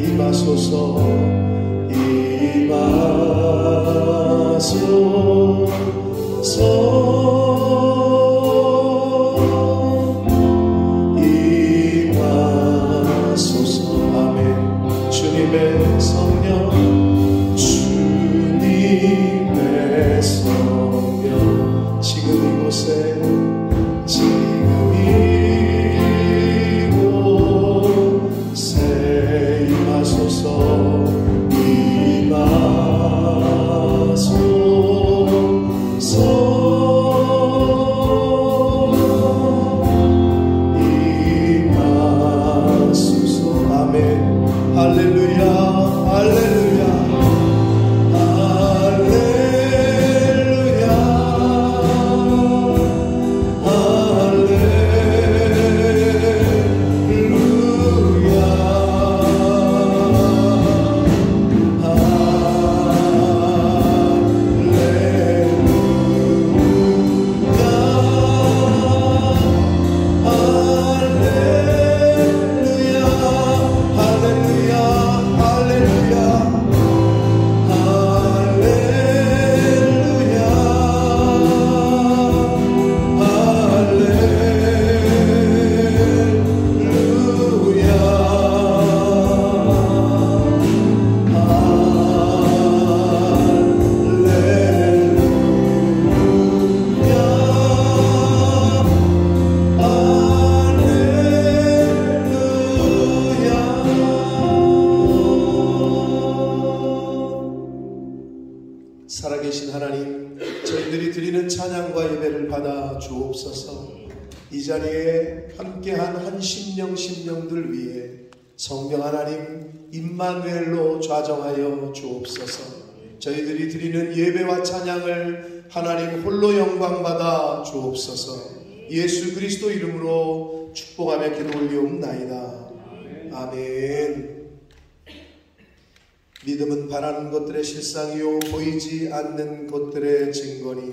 임하소서 아멘. 주님의 성령 주님의 성령 지금 이곳에 살아계신 하나님, 저희들이 드리는 찬양과 예배를 받아 주옵소서. 이 자리에 함께한 한 심령들 위해 성령 하나님 임마누엘로 좌정하여 주옵소서. 저희들이 드리는 예배와 찬양을 하나님 홀로 영광받아 주옵소서. 예수 그리스도 이름으로 축복하며 기도 올리옵나이다. 아멘. 믿음은 바라는 것들의 실상이요 보이지 않는 것들의 증거니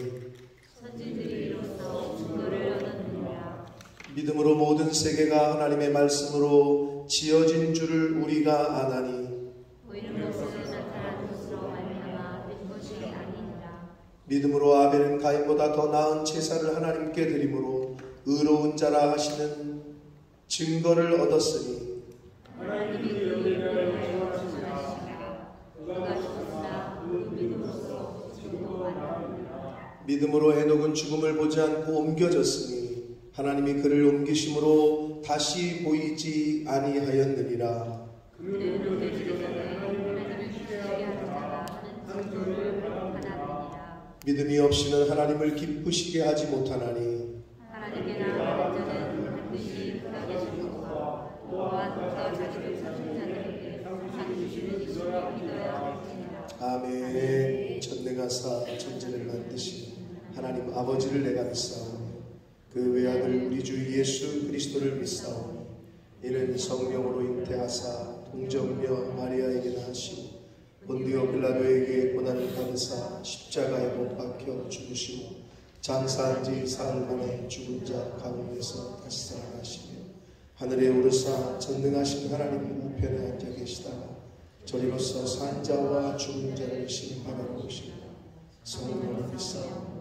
선지들이 이로써 증거를 얻었느니라. 믿음으로 모든 세계가 하나님의 말씀으로 지어진 줄을 우리가 아나니 보이는 것을 나타난 것으로 말미암아 된 것이 아니니라. 믿음으로 아벨은 가인보다 더 나은 제사를 하나님께 드림으로 의로운 자라 하시는 증거를 얻었으니 하나님이 그를 행하시니라. 그가 죽었으나 그 믿음으로써 증거하느니라. 믿음으로 해녹은 죽음을 보지 않고 옮겨졌으니 하나님이 그를 옮기심으로 다시 보이지 아니하였느니라. 그는 그때 전에 하나님을 죽게 하는 자가 하는 증거를 받았느니라. 믿음이 없이는 하나님을 기쁘시게 하지 못하나니 하나님께 나아가는 자는 반드시 그가 계신 것과 또한 그가 자기를 찾은 자들에게 상 주시는 이를 믿어야 할지니라. 아멘. 전능하사 천지를 만드신 하나님 아버지를 내가 믿사오니 그 외아들 우리 주 예수 그리스도를 믿사오니 이는 성령으로 잉태하사 동정녀 마리아에게 낳으시고 본디오 빌라도에게 고난을 받으사 십자가에 못 박혀 죽으시고 장사한 지 사흘 만에 죽은 자 가운데서 다시 살아나시며 하늘에 오르사 전능하신 하나님 우편에 앉아 계시다가 저리로서 산 자와 죽은 자를 심판하러 오시며 성령을 믿사오니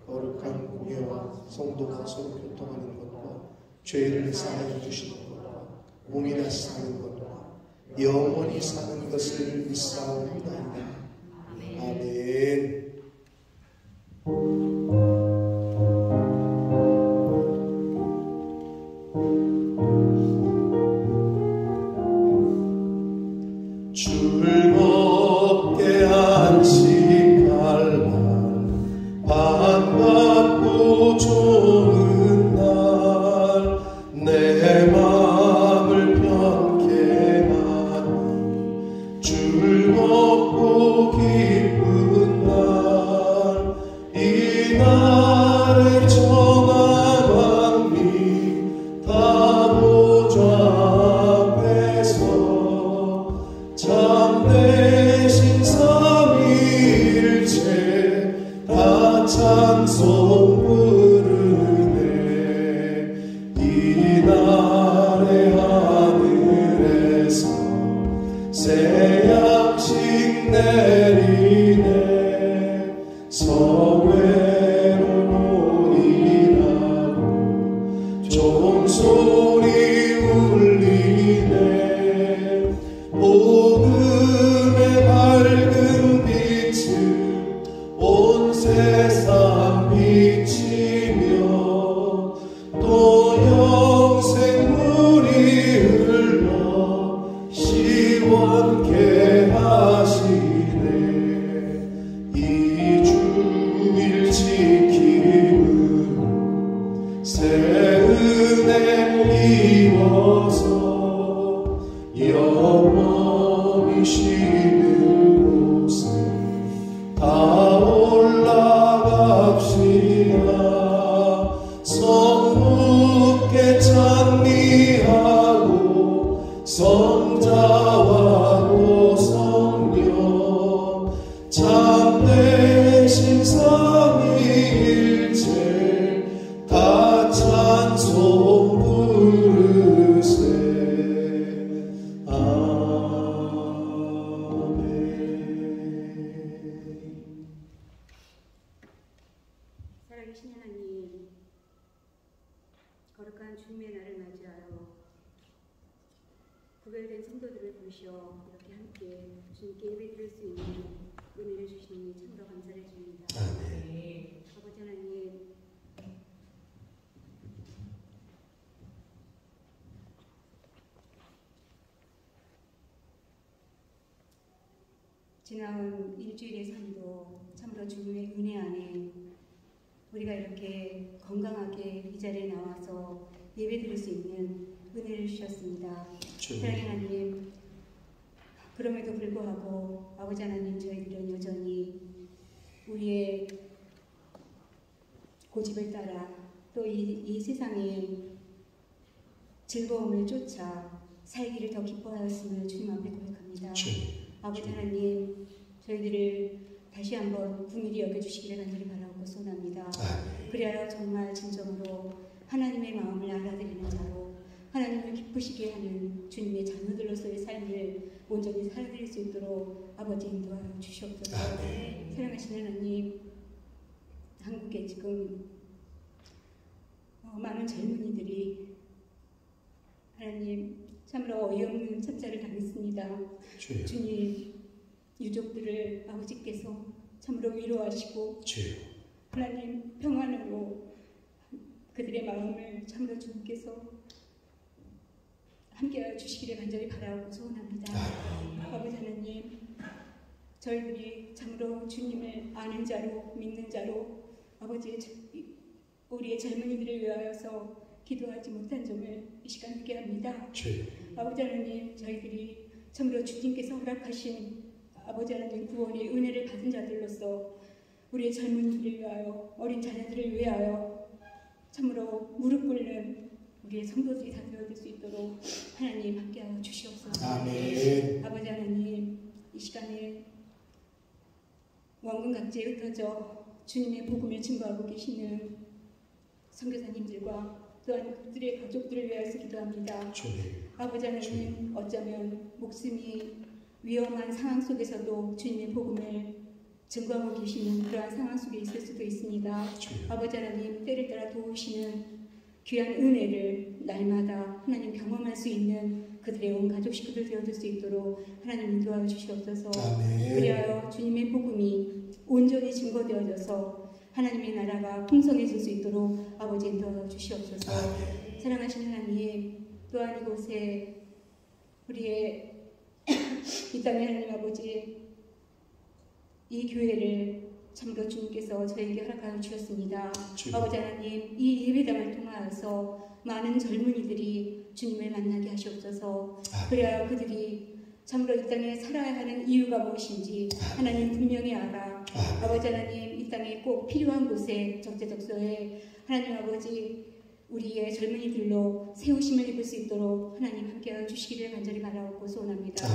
거룩한 공예와 성도가 서로 교통하는 것과 죄를 사하여 주시는 것과 몸이 다시 사는 것과 영원히 사는 것을 믿사옵나이다. 아멘. 즐겁게 안식할 날 반갑고 좋은 날 내 맘을 편케 하니 즐겁고 기쁜 날 이 날을 정한 왕님 다 보좌 앞에서 참된 새 양식 내리네 성회로 일하고 종소리 울리네 복음의 밝은 빛을 온 세상 비치며 또 영생물이 흘러 시원케 하시네 이 주일 지킴은 새 은혜 입어서 영원히 쉬는 곳에 다 올라갑시다 성부께 찬미하고 성자와 또 성령 참되신 삼위일체 다 찬송 부르세 살아계신 하나님, 거룩한 주님의 날을 맞이하여 구별된 성도들을 부르셔 이렇게 함께 주님께 예배드릴 수 있는 은혜를 주시니 참으로 감사를 드립니다. 아버지 하나님, 지나온 일주일의 삶도 참으로 주님의 은혜 안에 우리가 이렇게 건강하게 이 자리에 나와서 예배드릴 수 있는 은혜를 주셨습니다. 사랑하는 하나님, 그럼에도 불구하고 아버지 하나님, 저희들은 여전히 우리의 고집을 따라 또 이 세상의 즐거움을 쫓아 살기를 더 기뻐하였음을 주님 앞에 고백합니다. 아버지 하나님, 저희들을 다시 한번 긍휼히 여겨주시기를 간절히 바라고 소원합니다. 그리하여 정말 진정으로 하나님의 마음을 알아드리는 자로 하나님을 기쁘시게 하는 주님의 자녀들로서의 삶을 온전히 살아드릴 수 있도록 아버지 인도하여 주시옵소서. 사랑하시는 하나님, 한국에 지금 많은 젊은이들이 하나님 참으로 어이없는 참사를 당했습니다. 주님, 유족들을 아버지께서 참으로 위로하시고 하나님 평안으로 그들의 마음을 참으로 주님께서 함께하여 주시기를 간절히 바라고 소원합니다. 아버지 하나님, 저희들이 참으로 주님을 아는 자로 믿는 자로 아버지 우리의 젊은이들을 위하여서 기도하지 못한 점을 이 시간 회개합니다. 아버지 하나님, 저희들이 참으로 주님께서 허락하신 아버지 하나님 구원의 은혜를 받은 자들로서 우리의 젊은이들을 위하여 어린 자녀들을 위하여 참으로 무릎 꿇는 우리의 성도들이 다 되어질 수 있도록 하나님 함께하여 주시옵소서. 아멘. 아버지 하나님, 이 시간에 원군 각지에 흩어져 주님의 복음을 증거하고 계시는 선교사님들과 또한 그들의 가족들을 위하여서 기도합니다. 아버지 하나님, 어쩌면 목숨이 위험한 상황 속에서도 주님의 복음을 증거하고 계시는 그러한 상황 속에 있을 수도 있습니다. 아버지 하나님, 때를 따라 도우시는 귀한 은혜를 날마다 하나님 경험할 수 있는 그들의 온 가족 식구들 되어줄 수 있도록 하나님 인도하여 주시옵소서. 그리하여 주님의 복음이 온전히 증거되어져서 하나님의 나라가 풍성해질 수 있도록 아버지 인도하여 주시옵소서. 사랑하시는 하나님, 또한 이곳에 우리의 이 땅의 하나님 아버지, 이 교회를 참으로 주님께서 저에게 허락하여 주셨습니다. 아버지 하나님, 이 예배당을 통하여서 많은 젊은이들이 주님을 만나게 하시옵소서. 그래야 그들이 참으로 이 땅에 살아야 하는 이유가 무엇인지 하나님 분명히 알아 아버지 하나님, 이 땅에 꼭 필요한 곳에 적재적소에 하나님 아버지 우리의 젊은이들로 세우심을 입을 수 있도록 하나님 함께하여 주시기를 간절히 바라고 소원합니다.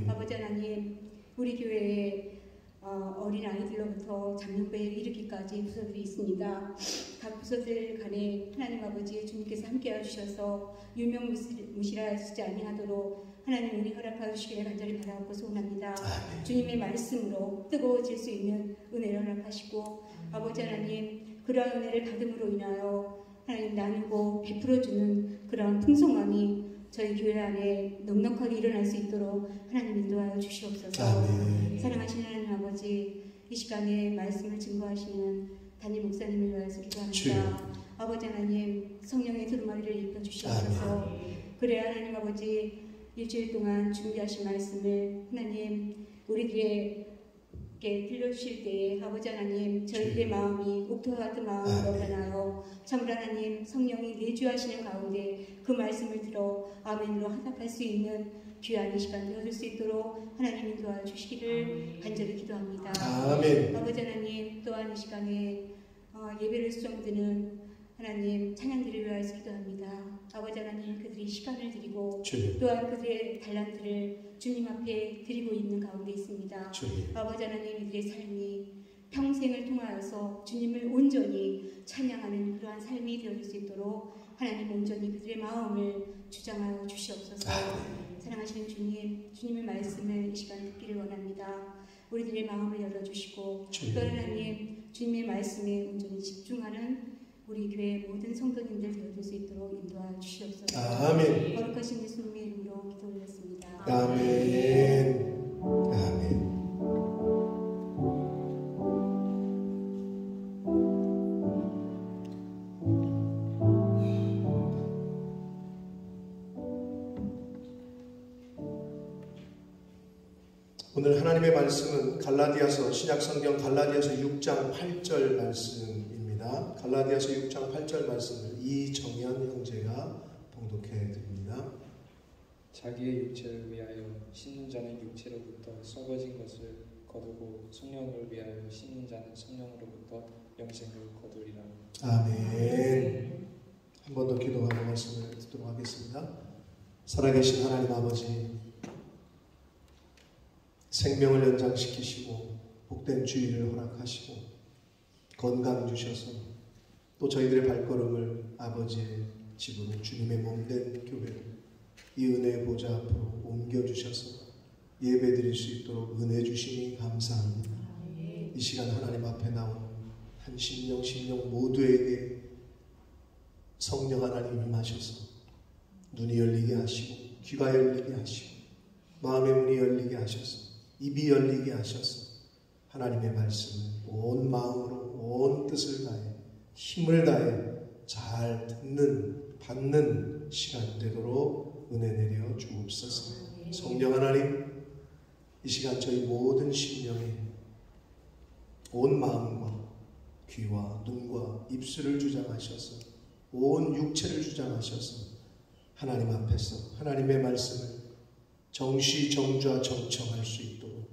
아버지 하나님, 우리 교회에 어린 아이들로부터 장년배에 이르기까지 부서들이 있습니다. 각 부서들 간에 하나님 아버지 주님께서 함께해 주셔서 유명무실하시지 아니하도록 하나님 우리 허락하여 주시기를 간절히 바라옵고 소원합니다. 아멘. 주님의 말씀으로 뜨거워질 수 있는 은혜를 허락하시고 아버지 하나님 그러한 은혜를 받음으로 인하여 하나님 나누고 베풀어주는 그런 풍성함이 저희 교회 안에 넉넉하게 일어날 수 있도록 하나님 인도하여 주시옵소서. 아멘. 사랑하시는 하나님 아버지 이 시간에 말씀을 증거하시는 담임 목사님을 위하여서 기도합니다. 아버지 하나님 성령의 두루마리를 입혀주시옵소서. 그래야 하나님 아버지 일주일 동안 준비하신 말씀을 하나님 우리들에게 들려주실 때에 아버지 하나님 저희들의 마음이 옥토와 같은 마음으로 변하여 참으로 하나님 성령이 내주하시는 가운데 그 말씀을 들어 아멘으로 화답할 수 있는 귀한 이 시간 되어줄 수 있도록 하나님 인도하여 주시기를 간절히 기도합니다. 아멘. 아버지 하나님 또한 이 시간에 예배를 수정드는 하나님 찬양들을 위하여서 기도합니다. 아버지 하나님 그들이 시간을 드리고 주님. 또한 그들의 달란트를 주님 앞에 드리고 있는 가운데 있습니다. 주님. 아버지 하나님 이들의 삶이 평생을 통하여서 주님을 온전히 찬양하는 그러한 삶이 되어질 수 있도록 하나님 온전히 그들의 마음을 주장하여 주시옵소서. 사랑하시는 주님, 주님의 말씀을 이 시간 듣기를 원합니다. 우리들의 마음을 열어주시고 또 하나님 주님의 말씀에 온전히 집중하는 우리 교회 모든 성도님들 되어줄 수 있도록 인도하여 주시옵소서. 아멘. 거룩하신 예수님의 이름으로 기도 올렸습니다. 아멘. 아멘. 오늘 하나님의 말씀은 갈라디아서 신약성경 갈라디아서 6장 8절 말씀입니다. 갈라디아서 6장 8절 말씀을 이정현 형제가 봉독해 드립니다. 자기의 육체를 위하여 신는 자는 육체로부터 썩어진 것을 거두고 성령을 위하여 신는 자는 성령으로부터 영생을 거두리라. 아멘. 한 번 더 기도하고 말씀을 듣도록 하겠습니다. 살아계신 하나님 아버지, 생명을 연장시키시고 복된 주의를 허락하시고 건강 주셔서 또 저희들의 발걸음을 아버지의 집으로 주님의 몸된 교회로 이 은혜의 보좌 앞으로 옮겨주셔서 예배드릴 수 있도록 은혜 주시니 감사합니다. 이 시간 하나님 앞에 나온 한 심령 모두에게 성령 하나님 임하셔서 눈이 열리게 하시고 귀가 열리게 하시고 마음의 문이 열리게 하셔서 입이 열리게 하셔서 하나님의 말씀을 온 마음으로 온 뜻을 다해 힘을 다해 잘 듣는 받는 시간 되도록 은혜 내려 주옵소서. 성령 하나님 이 시간 저희 모든 심령에 온 마음과 귀와 눈과 입술을 주장하셔서 온 육체를 주장하셔서 하나님 앞에서 하나님의 말씀을 정시 정좌 정청할 수 있도록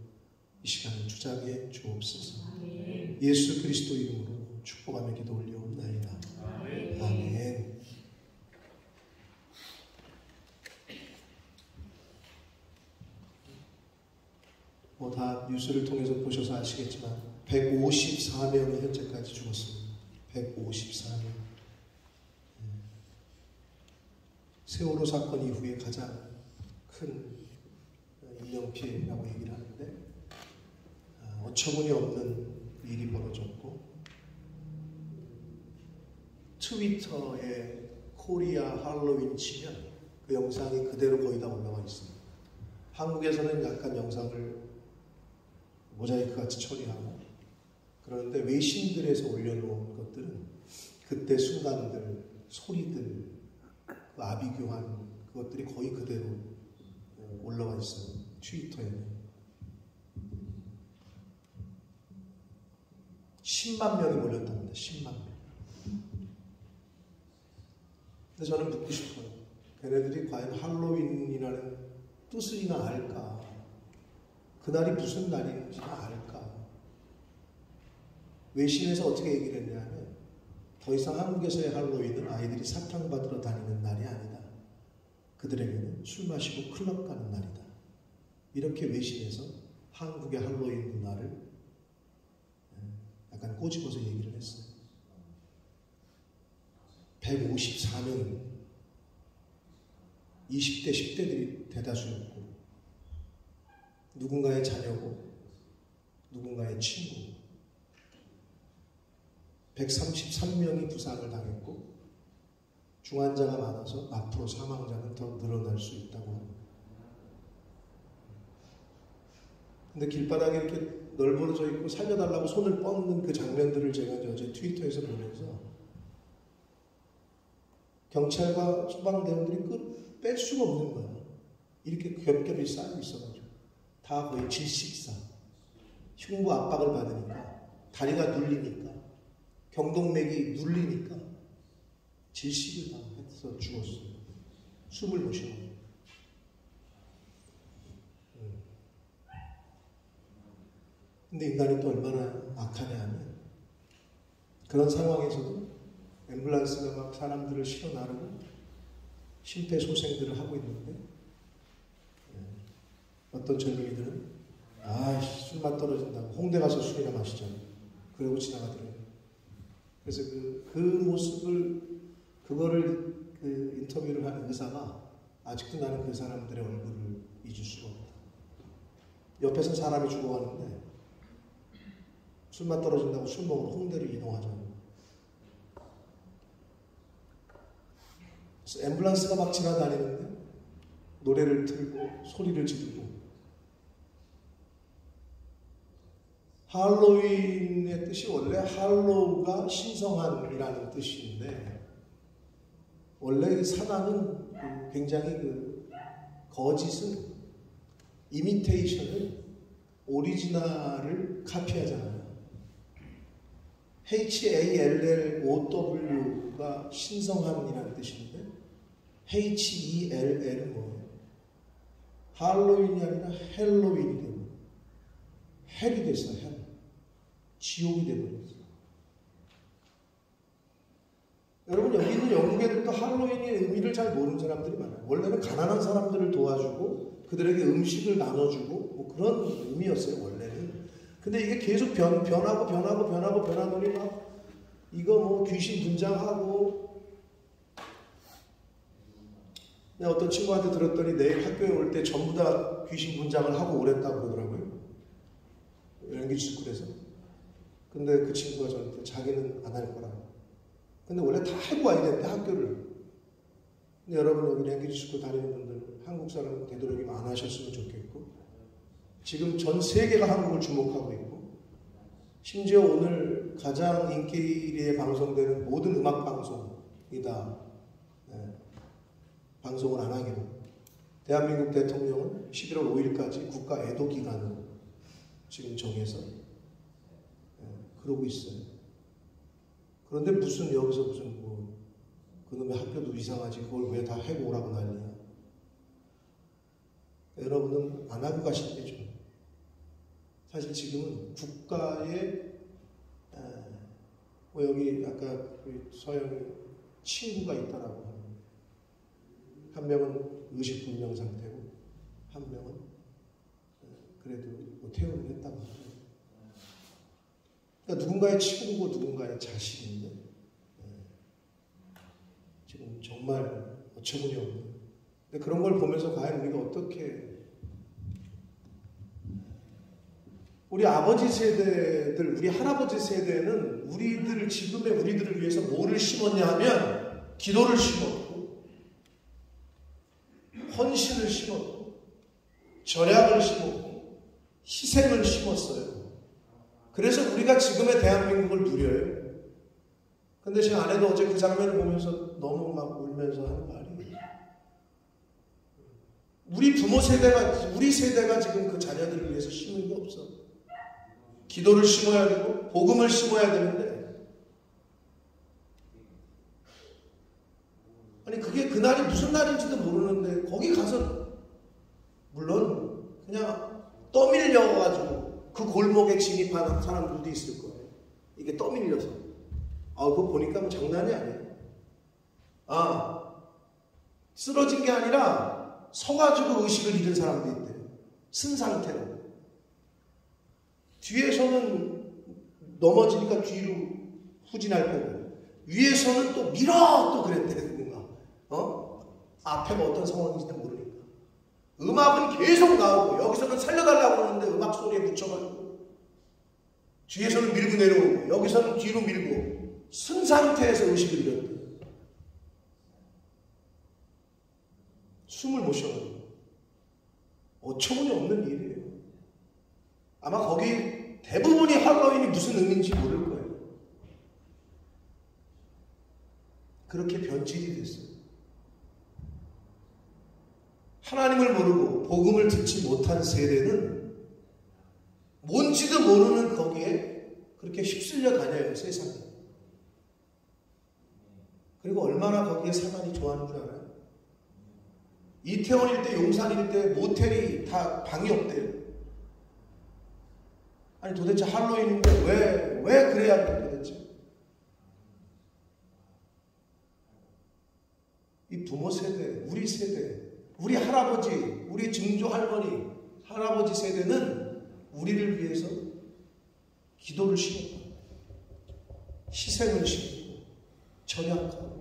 이 시간을 주장해 주옵소서. 예수 그리스도 이름으로 축복하며 기도 올려옵나이다. 아멘. 다 뉴스를 통해서 보셔서 아시겠지만 154명이 현재까지 죽었습니다. 154명. 세월호 사건 이후에 가장 큰 인명피해라고 얘기를 하는데 어처구니 없는 일이 벌어졌고 트위터에 코리아 할로윈 치면 그 영상이 그대로 거의 다 올라와 있습니다. 한국에서는 약간 영상을 모자이크 같이 처리하고 그런데 외신들에서 올려놓은 것들은 그때 순간들, 소리들, 그 아비규환 그것들이 거의 그대로 올라와 있어요. 트위터에는 10만 명이 몰렸답니다. 10만 명. 근데 저는 묻고 싶어요. 걔네들이 과연 할로윈이라는 뜻이나 알까? 그날이 무슨 날인지나 알까? 외신에서 어떻게 얘기를 했냐면 더 이상 한국에서의 할로윈은 아이들이 사탕 받으러 다니는 날이 아니다. 그들에게는 술 마시고 클럽 가는 날이다. 이렇게 외신에서 한국의 할로윈 문화를 약간 꼬집어서 얘기를 했어요. 154명입니다. 20대, 10대들이 대다수였고 누군가의 자녀고 누군가의 친구 133명이 부상을 당했고 중환자가 많아서 앞으로 사망자는 더 늘어날 수 있다고 합니다. 근데 길바닥에 이렇게 널브러져 있고 살려달라고 손을 뻗는 그 장면들을 제가 어제 트위터에서 보면서 경찰과 소방대원들이 뺄 수가 없는 거야. 이렇게 겹겹이 쌓여 있어가지고 다 거의 질식사, 흉부 압박을 받으니까 다리가 눌리니까 경동맥이 눌리니까 질식을 다 해서 죽었어요. 숨을 못 쉬어. 근데 인간이 또 얼마나 악하냐 하면 그런 상황에서도 앰뷸런스가 막 사람들을 실어 나르고 심폐소생들을 하고 있는데 어떤 젊은이들은 술맛 떨어진다고 홍대 가서 술이나 마시자 그러고 지나가더래요. 그래서 그 모습을 그거를 그 인터뷰를 한 의사가 아직도 나는 그 사람들의 얼굴을 잊을 수가 없다. 옆에서 사람이 죽어가는데 술맛 떨어진다고 술 먹으러 홍대를 이동하잖아요. 그래서 앰뷸런스가 막 지나다니는데 노래를 틀고 소리를 지르고 할로윈의 뜻이 원래 할로우가 신성한이라는 뜻인데 원래 이 사단은 굉장히 거짓은 이미테이션을 오리지널을 카피하잖아요. HALLOW가 신성함이라는 뜻인데 HELL은 뭐예요? 할로윈이 아니라 헬로윈이 되고 헬이 됐어요. 헬. 지옥이 되버렸어요. 여러분 여기 있는 영국 애들도 할로윈의 의미를 잘 모르는 사람들이 많아요. 원래는 가난한 사람들을 도와주고 그들에게 음식을 나눠주고 뭐 그런 의미였어요. 원래는. 근데 이게 계속 변하더니 막 이거 뭐 귀신 분장하고 내가 어떤 친구한테 들었더니 내일 학교에 올 때 전부 다 귀신 분장을 하고 오랬다고 그러더라고요. 연기스쿨에서. 근데 그 친구가 저한테 자기는 안 할 거라고. 근데 원래 다 하고 와야 되는데 학교를. 근데 여러분 여기 연기스쿨 다니는 분들 한국 사람 되도록이면 안 하셨으면 좋겠고 지금 전 세계가 한국을 주목하고 있고 심지어 오늘 가장 인기리에 방송되는 모든 음악 방송이 다 방송을 안 하기로 대한민국 대통령은 11월 5일까지 국가 애도 기간으로 지금 정해서 그러고 있어요. 그런데 여기서 무슨 그놈의 학교도 이상하지 그걸 왜 다 해고 오라고 난리야. 여러분은 안 하고 가시는 게 좋아요. 사실 지금은 국가의 여기 아까 서영이 친구가 있다라고 합니다. 한 명은 의식불명 상태고 한 명은 그래도 퇴원을 했다고 합니다. 그러니까 누군가의 친구고 누군가의 자식인데 지금 정말 어처구니 없는. 근데 그런 걸 보면서 과연 우리가 어떻게 우리 아버지 세대들, 우리 할아버지 세대는 지금의 우리들을 위해서 뭐를 심었냐 하면 기도를 심었고 헌신을 심었고 절약을 심었고 희생을 심었어요. 그래서 우리가 지금의 대한민국을 누려요. 근데 제 아내도 어제 그 장면을 보면서 너무 막 울면서 하는 말이 우리 세대가 지금 그 자녀들을 위해서 심은 게 없어. 기도를 심어야 되고 복음을 심어야 되는데 아니 그게 그날이 무슨 날인지도 모르는데 거기 가서 물론 그냥 떠밀려가지고 그 골목에 진입하는 사람들도 있을 거예요. 이게 떠밀려서 그거 보니까 뭐 장난이 아니에요. 쓰러진 게 아니라 서가지고 의식을 잃은 사람도 있대요. 쓴 상태로. 뒤에서는 넘어지니까 뒤로 후진할 거고 위에서는 또 밀어 또 그랬대 누군가 앞에가 어떤 상황인지는 모르니까. 음악은 계속 나오고 여기서는 살려달라고 하는데 음악 소리에 묻혀가지고 뒤에서는 밀고 내려오고 여기서는 뒤로 밀고 쓴 상태에서 의식을 잃었대. 숨을 못 쉬어가지고 어처구니 없는 일이에요. 아마 거기 대부분이 할로윈이 무슨 의미인지 모를 거예요. 그렇게 변질이 됐어요. 하나님을 모르고 복음을 듣지 못한 세대는 뭔지도 모르는 거기에 그렇게 휩쓸려 다녀요, 세상에. 그리고 얼마나 거기에 사단이 좋아하는 줄 알아요? 이태원일 때, 용산일 때 모텔이 다 방이 없대요. 아니 도대체 할로윈인데 왜 그래야 돼 도대체? 이 부모 세대, 우리 세대, 우리 할아버지, 우리 증조 할머니, 할아버지 세대는 우리를 위해서 기도를 시켰고 희생을 시키고 절약하고.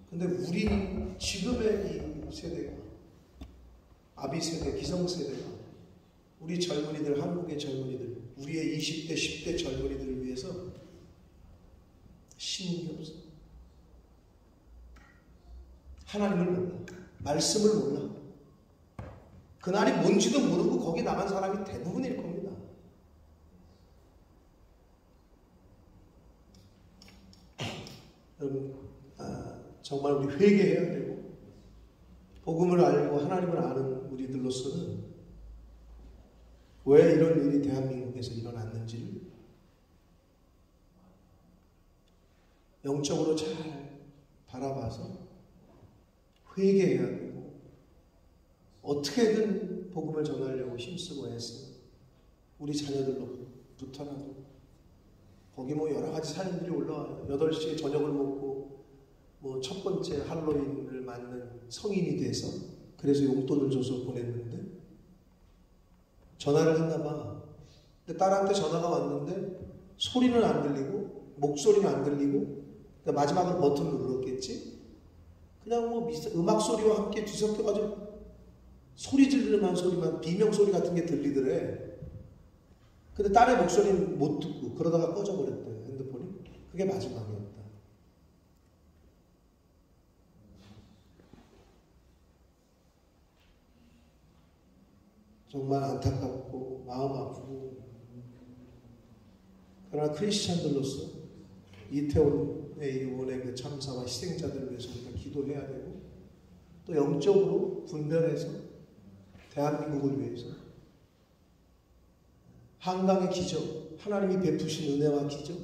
근데 우리 지금의 이 세대가 아비 세대, 기성 세대가 우리 젊은이들, 한국의 젊은이들, 우리의 20대, 10대 젊은이들을 위해서 신인 게 없어. 하나님을 몰라. 말씀을 몰라. 그날이 뭔지도 모르고 거기 나간 사람이 대부분일 겁니다. 여러분, 정말 우리 회개해야 되고 복음을 알고 하나님을 아는 우리들로서는 왜 이런 일이 대한민국에서 일어났는지를 영적으로 잘 바라봐서 회개해야 되고 어떻게든 복음을 전하려고 힘쓰고 애쓰는 우리 자녀들로부터라도 거기 뭐 여러 가지 사연들이 올라와요. 8시에 저녁을 먹고 뭐 첫 번째 할로윈을 맞는 성인이 돼서 그래서 용돈을 줘서 보냈는데 전화를 했나 봐. 근데 딸한테 전화가 왔는데 소리는 안 들리고 목소리는 안 들리고 그러니까 마지막으로 버튼을 눌렀겠지. 그냥 뭐 음악 소리와 함께 뒤섞여가지고 소리 지르는 소리만 비명 소리 같은 게 들리더래. 근데 딸의 목소리는 못 듣고 그러다가 꺼져버렸대, 핸드폰이. 그게 마지막이었다. 정말 안타깝고 마음 아프고. 그러나 크리스찬들로서 이태원의 이번의 그 참사와 희생자들을 위해서 우리가 기도해야 되고 또 영적으로 분별해서 대한민국을 위해서 한강의 기적, 하나님이 베푸신 은혜와 기적,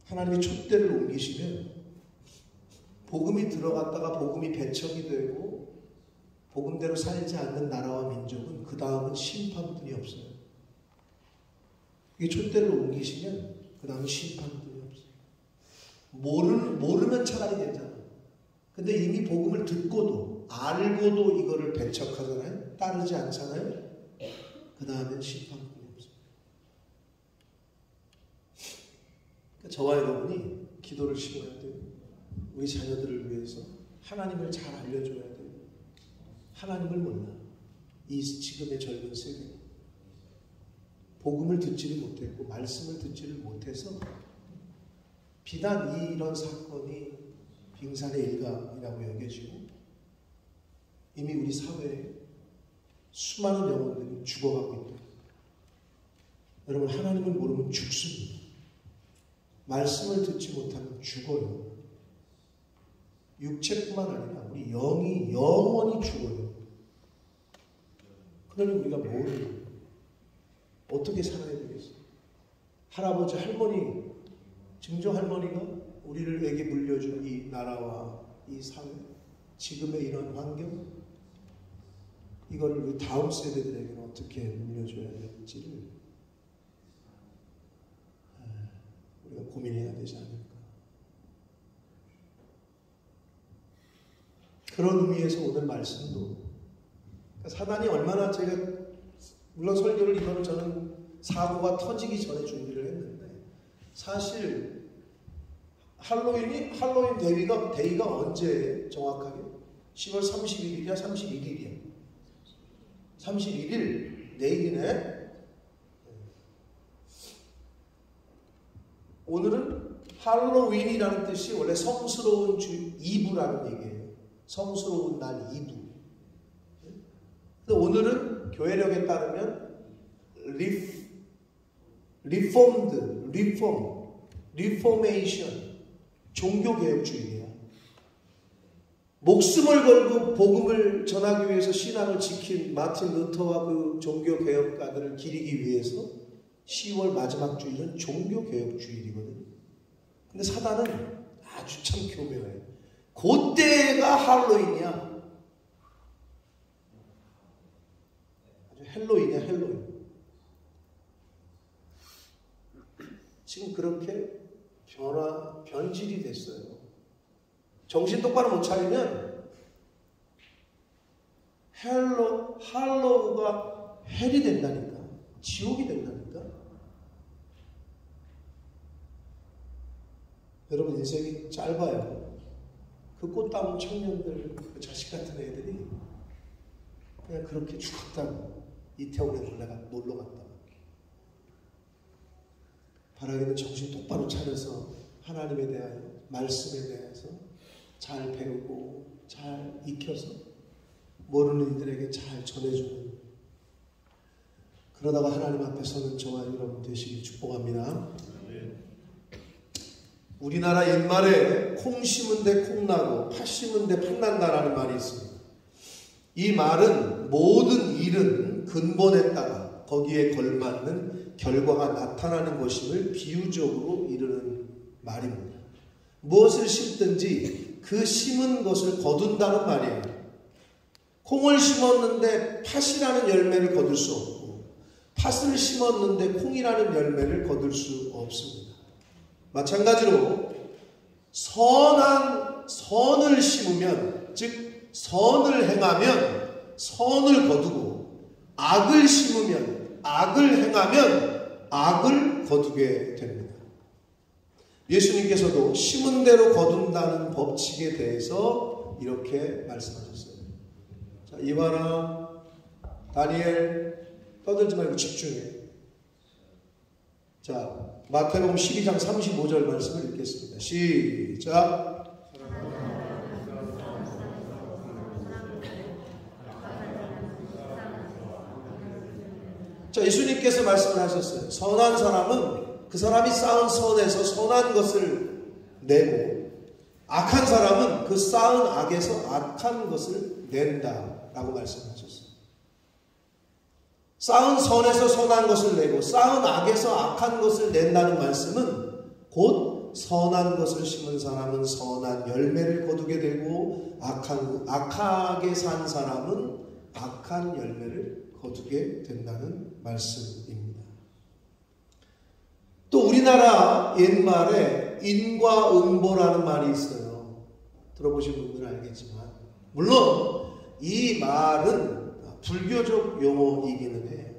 하나님이 촛대를 옮기시면 복음이 들어갔다가 복음이 배척이 되고 복음대로 살지 않는 나라와 민족은 그 다음은 심판뿐이 없어요. 이게 촛대를 옮기시면 그 다음은 심판뿐이 없어요. 모르면 차라리 괜찮아. 근데 이미 복음을 듣고도 알고도 이거를 배척하잖아요. 따르지 않잖아요. 그 다음엔 심판뿐이 없어요. 그러니까 저와 여러분이 기도를 심어야 돼요. 우리 자녀들을 위해서 하나님을 잘 알려줘야 돼요. 하나님을 몰라. 이 지금의 젊은 세대. 복음을 듣지를 못했고 말씀을 듣지를 못해서 비단 이런 사건이 빙산의 일각이라고 여겨지고 이미 우리 사회에 수많은 영혼들이 죽어가고 있다. 여러분, 하나님을 모르면 죽습니다. 말씀을 듣지 못하면 죽어요. 육체뿐만 아니라 우리 영이 영원히 죽어요. 그러니 우리가 뭘 어떻게 살아야 되겠어요? 할아버지, 할머니, 증조 할머니가 우리에게 물려준 이 나라와 이 사회, 지금의 이런 환경, 이거를 우리 다음 세대들에게는 어떻게 물려줘야 될지를 우리가 고민해야 되지 않을까. 그런 의미에서 오늘 말씀도 사단이 얼마나, 제가 물론 설교를 이거는 저는 사고가 터지기 전에 준비를 했는데 사실 할로윈 데이가 언제 정확하게? 10월 31일이야? 31일이야? 31일 내일이네. 오늘은 할로윈이라는 뜻이 원래 성스러운 주 이브라는 얘기예요. 성스러운 날 이브. 근데 오늘은 교회력에 따르면 리포메이션 종교개혁주의예요. 목숨을 걸고 복음을 전하기 위해서 신앙을 지킨 마틴 루터와 그 종교개혁가들을 기리기 위해서 10월 마지막 주일은 종교개혁주일이거든요. 근데 사단은 아주 참 교묘해요. 그때가 할로윈이야. 아주 헬로윈이야, 헬로윈. 지금 그렇게 변질이 됐어요. 정신 똑바로 못 차리면 할로우가 헬이 된다니까. 지옥이 된다니까. 여러분 인생이 짧아요. 그 꽃다운 청년들, 그 자식 같은 애들이 그냥 그렇게 죽었다고 이태원에 놀러 갔다가 바라기는 정신 똑바로 차려서 하나님에 대하여 말씀에 대해서 잘 배우고 잘 익혀서 모르는 이들에게 잘 전해주는, 그러다가 하나님 앞에 서는 저와 여러분 되시길 축복합니다. 우리나라 옛말에 콩 심은 데 콩 나고 팥 심은 데 팥 난다라는 말이 있습니다. 이 말은 모든 일은 근본에 따라 거기에 걸맞는 결과가 나타나는 것임을 비유적으로 이르는 말입니다. 무엇을 심든지 그 심은 것을 거둔다는 말이에요. 콩을 심었는데 팥이라는 열매를 거둘 수 없고, 팥을 심었는데 콩이라는 열매를 거둘 수 없습니다. 마찬가지로 선을 심으면, 즉 선을 행하면 선을 거두고, 악을 심으면 악을 행하면 악을 거두게 됩니다. 예수님께서도 심은 대로 거둔다는 법칙에 대해서 이렇게 말씀하셨어요. 자, 이봐라, 다니엘, 떠들지 말고 집중해. 자, 마태복음 12장 35절 말씀을 읽겠습니다. 시작. 자, 예수님께서 말씀을 하셨어요. 선한 사람은 그 사람이 쌓은 선에서 선한 것을 내고, 악한 사람은 그 쌓은 악에서 악한 것을 낸다라고 말씀하셨어요. 쌓은 선에서 선한 것을 내고 쌓은 악에서 악한 것을 낸다는 말씀은 곧 선한 것을 심은 사람은 선한 열매를 거두게 되고, 악하게 산 사람은 악한 열매를 거두게 된다는 말씀입니다. 또 우리나라 옛말에 인과응보라는 말이 있어요. 들어보신 분들은 알겠지만, 물론 이 말은 불교적 용어이기는 해요.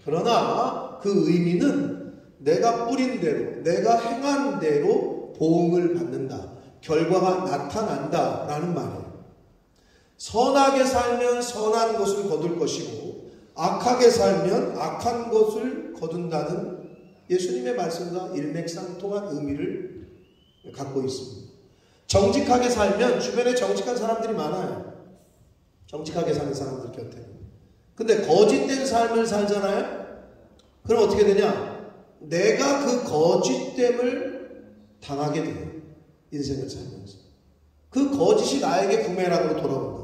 그러나 그 의미는 내가 뿌린 대로, 내가 행한 대로 보응을 받는다, 결과가 나타난다 라는 말이에요. 선하게 살면 선한 것을 거둘 것이고, 악하게 살면 악한 것을 거둔다는 예수님의 말씀과 일맥상통한 의미를 갖고 있습니다. 정직하게 살면 주변에 정직한 사람들이 많아요. 정직하게 사는 사람들 곁에. 근데 거짓된 삶을 살잖아요. 그럼 어떻게 되냐? 내가 그 거짓됨을 당하게 돼요. 인생을 살면서. 그 거짓이 나에게 부메랑으로 돌아온다.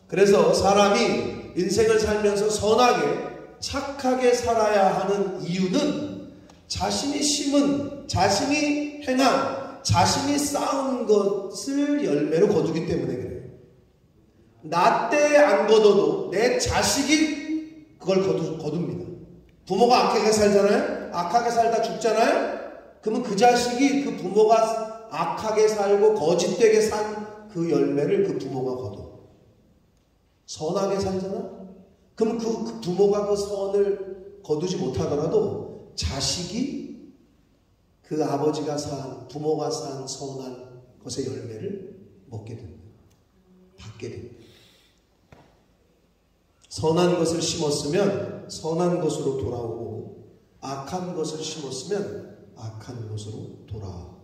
그래서 사람이 인생을 살면서 선하게 착하게 살아야 하는 이유는 자신이 심은, 자신이 행한, 자신이 쌓은 것을 열매로 거두기 때문에 그래요. 나 때 안 거둬도 내 자식이 그걸 거둡니다. 부모가 악하게 살잖아요. 악하게 살다 죽잖아요. 그러면 그 자식이 그 부모가 악하게 살고 거짓되게 산 그 열매를 그 부모가 거둬. 선하게 살잖아. 그럼 그 부모가 그 선을 거두지 못하더라도 자식이 그 아버지가 산, 부모가 산 선한 것의 열매를 먹게 됩니다. 받게 됩니다. 선한 것을 심었으면 선한 것으로 돌아오고 악한 것을 심었으면 악한 것으로 돌아옵니다.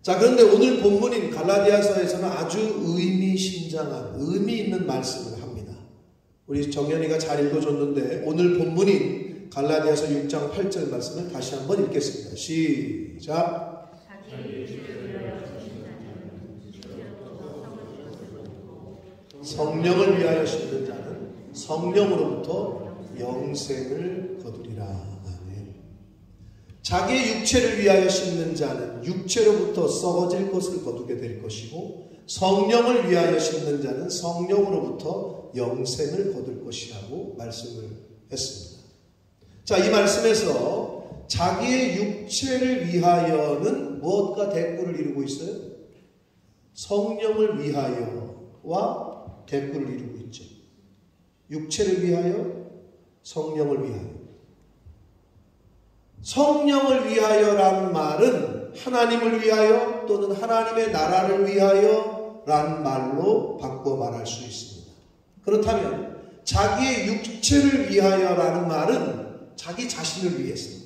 자, 그런데 오늘 본문인 갈라디아서에서는 아주 의미심장한, 의미 있는 말씀을 합니다. 우리 정연이가 잘 읽어줬는데 오늘 본문인 갈라디아서 6장 8절 말씀을 다시 한번 읽겠습니다. 시작. 성령을 위하여 심는 자는 성령으로부터 영생을 거두리라. 아멘. 자기의 육체를 위하여 심는 자는 육체로부터 썩어질 것을 거두게 될 것이고 성령을 위하여 심는 자는 성령으로부터 영생을 거둘 것이라고 말씀을 했습니다. 자, 이 말씀에서 자기의 육체를 위하여는 무엇과 대꾸를 이루고 있어요? 성령을 위하여와 대꾸를 이루고 있죠. 육체를 위하여, 성령을 위하여. 성령을 위하여라는 말은 하나님을 위하여 또는 하나님의 나라를 위하여 라는 말로 바꿔 말할 수 있습니다. 그렇다면 자기의 육체를 위하여라는 말은 자기 자신을 위해서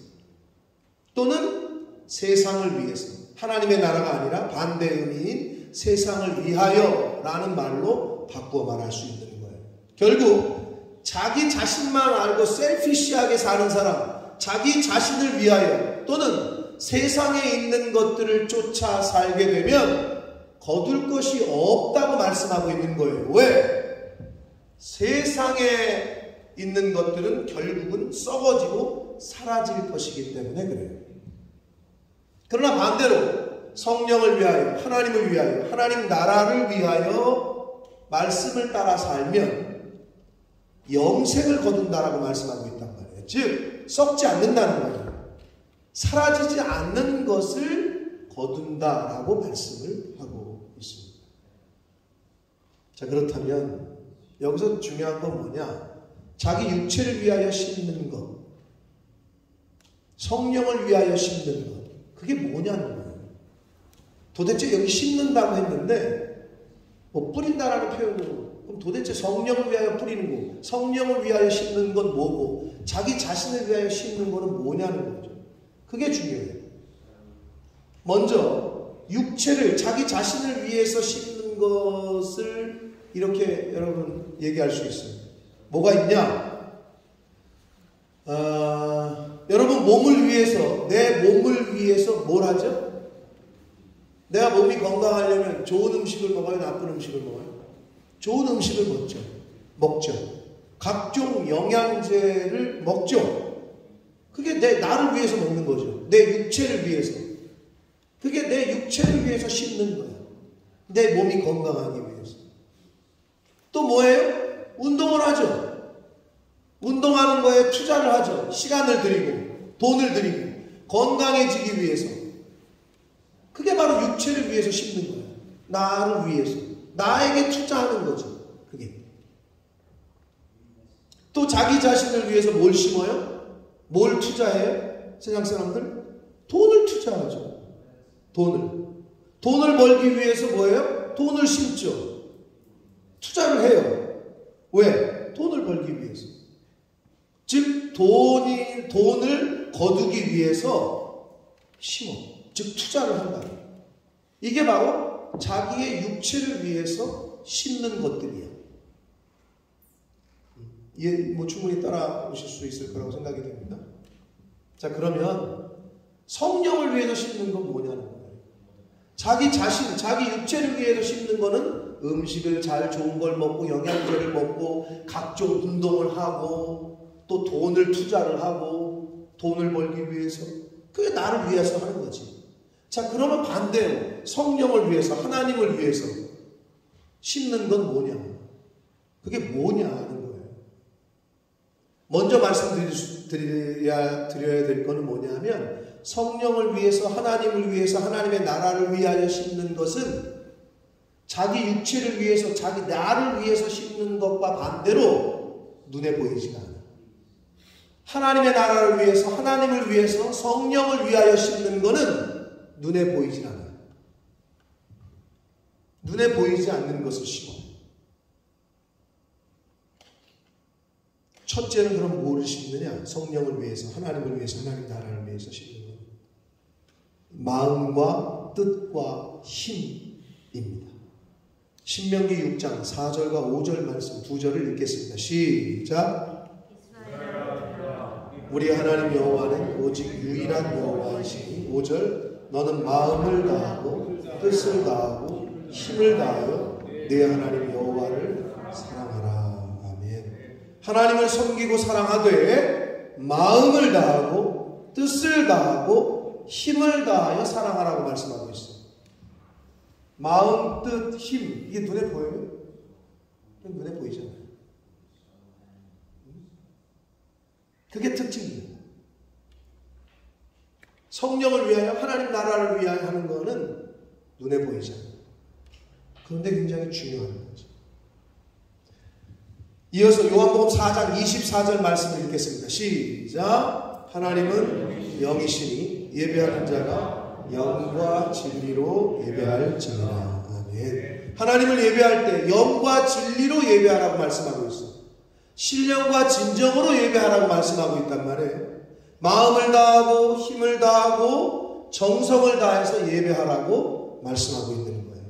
또는 세상을 위해서, 하나님의 나라가 아니라 반대 의미인 세상을 위하여라는 말로 바꾸어 말할 수 있는 거예요. 결국 자기 자신만 알고 셀피시하게 사는 사람, 자기 자신을 위하여 또는 세상에 있는 것들을 쫓아 살게 되면 거둘 것이 없다고 말씀하고 있는 거예요. 왜? 세상에 있는 것들은 결국은 썩어지고 사라질 것이기 때문에 그래요. 그러나 반대로 성령을 위하여, 하나님을 위하여, 하나님 나라를 위하여 말씀을 따라 살면 영생을 거둔다라고 말씀하고 있단 말이에요. 즉 썩지 않는다는 거예요. 사라지지 않는 것을 거둔다라고 말씀을 하고 있습니다. 자, 그렇다면 여기서 중요한 건 뭐냐? 자기 육체를 위하여 심는 것, 성령을 위하여 심는 것, 그게 뭐냐는 거예요. 도대체 여기 심는다고 했는데 뭐 뿌린다라는 표현으로, 그럼 도대체 성령을 위하여 뿌리는 거, 성령을 위하여 심는 건 뭐고 자기 자신을 위하여 심는 거는 뭐냐는 거죠. 그게 중요해요. 먼저 육체를, 자기 자신을 위해서 심는 것을 이렇게 여러분 얘기할 수 있어요. 뭐가 있냐? 여러분 몸을 위해서, 내 몸을 위해서 뭘 하죠? 내가 몸이 건강하려면 좋은 음식을 먹어요? 나쁜 음식을 먹어요? 좋은 음식을 먹죠. 각종 영양제를 먹죠. 그게 나를 위해서 먹는 거죠. 내 육체를 위해서. 그게 내 육체를 위해서 심는 거예요. 내 몸이 건강하기 위해서. 또 뭐예요? 운동을 하죠. 운동하는 거에 투자를 하죠. 시간을 들이고 돈을 들이고 건강해지기 위해서. 그게 바로 육체를 위해서 심는 거예요. 나를 위해서. 나에게 투자하는 거죠. 그게. 또 자기 자신을 위해서 뭘 심어요? 뭘 투자해요? 세상 사람들? 돈을 투자하죠. 돈을 벌기 위해서 뭐예요? 돈을 심죠. 투자를 해요. 왜? 돈을 벌기 위해서. 즉 돈을 거두기 위해서 심어. 즉 투자를 한다. 이게 바로 자기의 육체를 위해서 심는 것들이야. 이해 뭐 충분히 따라오실 수 있을 거라고 생각이 됩니다. 자, 그러면 성령을 위해서 심는 건 뭐냐는 거예요. 자기 자신, 자기 육체를 위해서 심는 거는 음식을 잘 좋은 걸 먹고 영양제를 먹고 각종 운동을 하고 또 돈을 투자를 하고 돈을 벌기 위해서, 그게 나를 위해서 하는 거지. 자, 그러면 반대로 성령을 위해서, 하나님을 위해서 심는 건 뭐냐? 그게 뭐냐 하는 거예요. 먼저 말씀드려야 될 거는 뭐냐면 성령을 위해서, 하나님을 위해서, 하나님의 나라를 위하여 심는 것은 자기 육체를 위해서, 자기 나를 위해서 심는 것과 반대로 눈에 보이지가 않아. 하나님의 나라를 위해서, 하나님을 위해서, 성령을 위하여 심는 것은 눈에 보이진 않아요. 눈에 보이지 않는 것을 심어요. 첫째는 그럼 뭐를 심느냐? 성령을 위해서, 하나님을 위해서, 하나님 나라를 위해서 심는 것. 마음과 뜻과 힘입니다. 신명기 6장 4절과 5절 말씀 두 절을 읽겠습니다. 시작. 우리 하나님 여호와는 오직 유일한 여호와이시니 5절 너는 마음을 다하고 뜻을 다하고 힘을 다하여 내 하나님 여호와를 사랑하라. 아멘. 하나님을 섬기고 사랑하되 마음을 다하고 뜻을 다하고 힘을 다하여 사랑하라고 말씀하고 있어요. 마음, 뜻, 힘, 이게 눈에 보여요? 눈에 보이잖아요. 그게 특징이에요. 성령을 위하여, 하나님 나라를 위하여 하는 거는 눈에 보이지 않아요. 그런데 굉장히 중요한 거죠. 이어서 요한복음 4장 24절 말씀을 읽겠습니다. 시작. 하나님은 영이시니 예배하는 자가 영과 진리로 예배할지니라. 아멘. 하나님을 예배할 때 영과 진리로 예배하라고 말씀하고 있어요. 신령과 진정으로 예배하라고 말씀하고 있단 말이에요. 마음을 다하고 힘을 다하고 정성을 다해서 예배하라고 말씀하고 있는 거예요.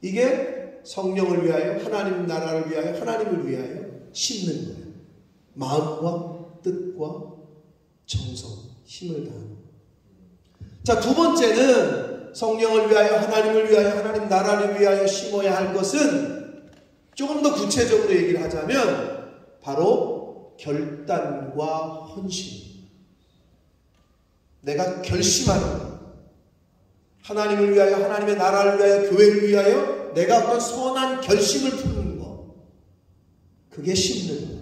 이게 성령을 위하여, 하나님 나라를 위하여, 하나님을 위하여 심는 거예요. 마음과 뜻과 정성, 힘을 다하는 거예요. 자, 두 번째는 성령을 위하여, 하나님을 위하여, 하나님 나라를 위하여 심어야 할 것은 조금 더 구체적으로 얘기를 하자면 바로 결단과 헌신. 내가 결심하는 것. 하나님을 위하여, 하나님의 나라를 위하여, 교회를 위하여 내가 어떤 선한 결심을 품는 것. 그게 심는 것.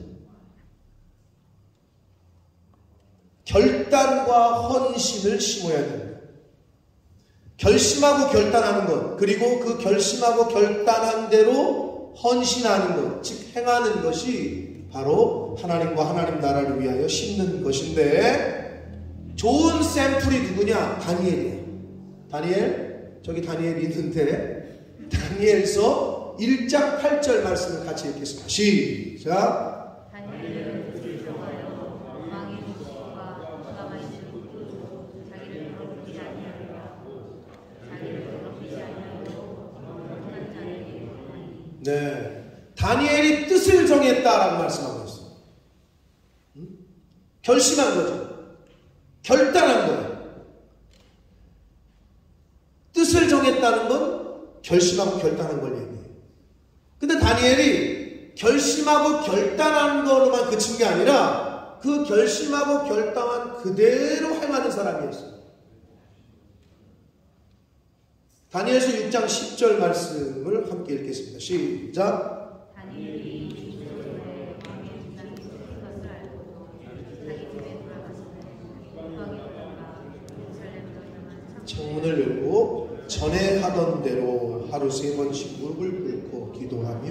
결단과 헌신을 심어야 됩니다. 결심하고 결단하는 것, 그리고 그 결심하고 결단한 대로 헌신하는 것, 즉 행하는 것이 바로 하나님과 하나님 나라를 위하여 심는 것인데, 좋은 샘플이 누구냐? 다니엘이에요. 다니엘, 저기 다니엘 있는데 다니엘서 1장 8절 말씀을 같이 읽겠습니다. 시작. 네, 다니엘이 뜻을 정했다라고 말씀하고 있어요. 결심한 거죠. 결단한 거예요. 뜻을 정했다는 건 결심하고 결단한 걸 얘기해요. 근데 다니엘이 결심하고 결단한 거로만 그친 게 아니라 그 결심하고 결단한 그대로 행하는 사람이었어요. 다니엘서 6장 10절 말씀을 함께 읽겠습니다. 시작. 다니엘이 주의 왕의 주장이 된 것을 알고 자기 집에 돌아가서는 왕의 도가 예루살렘으로 향한 창문을 열고 전에 하던 대로 하루 3번씩 무릎을 꿇고 기도하며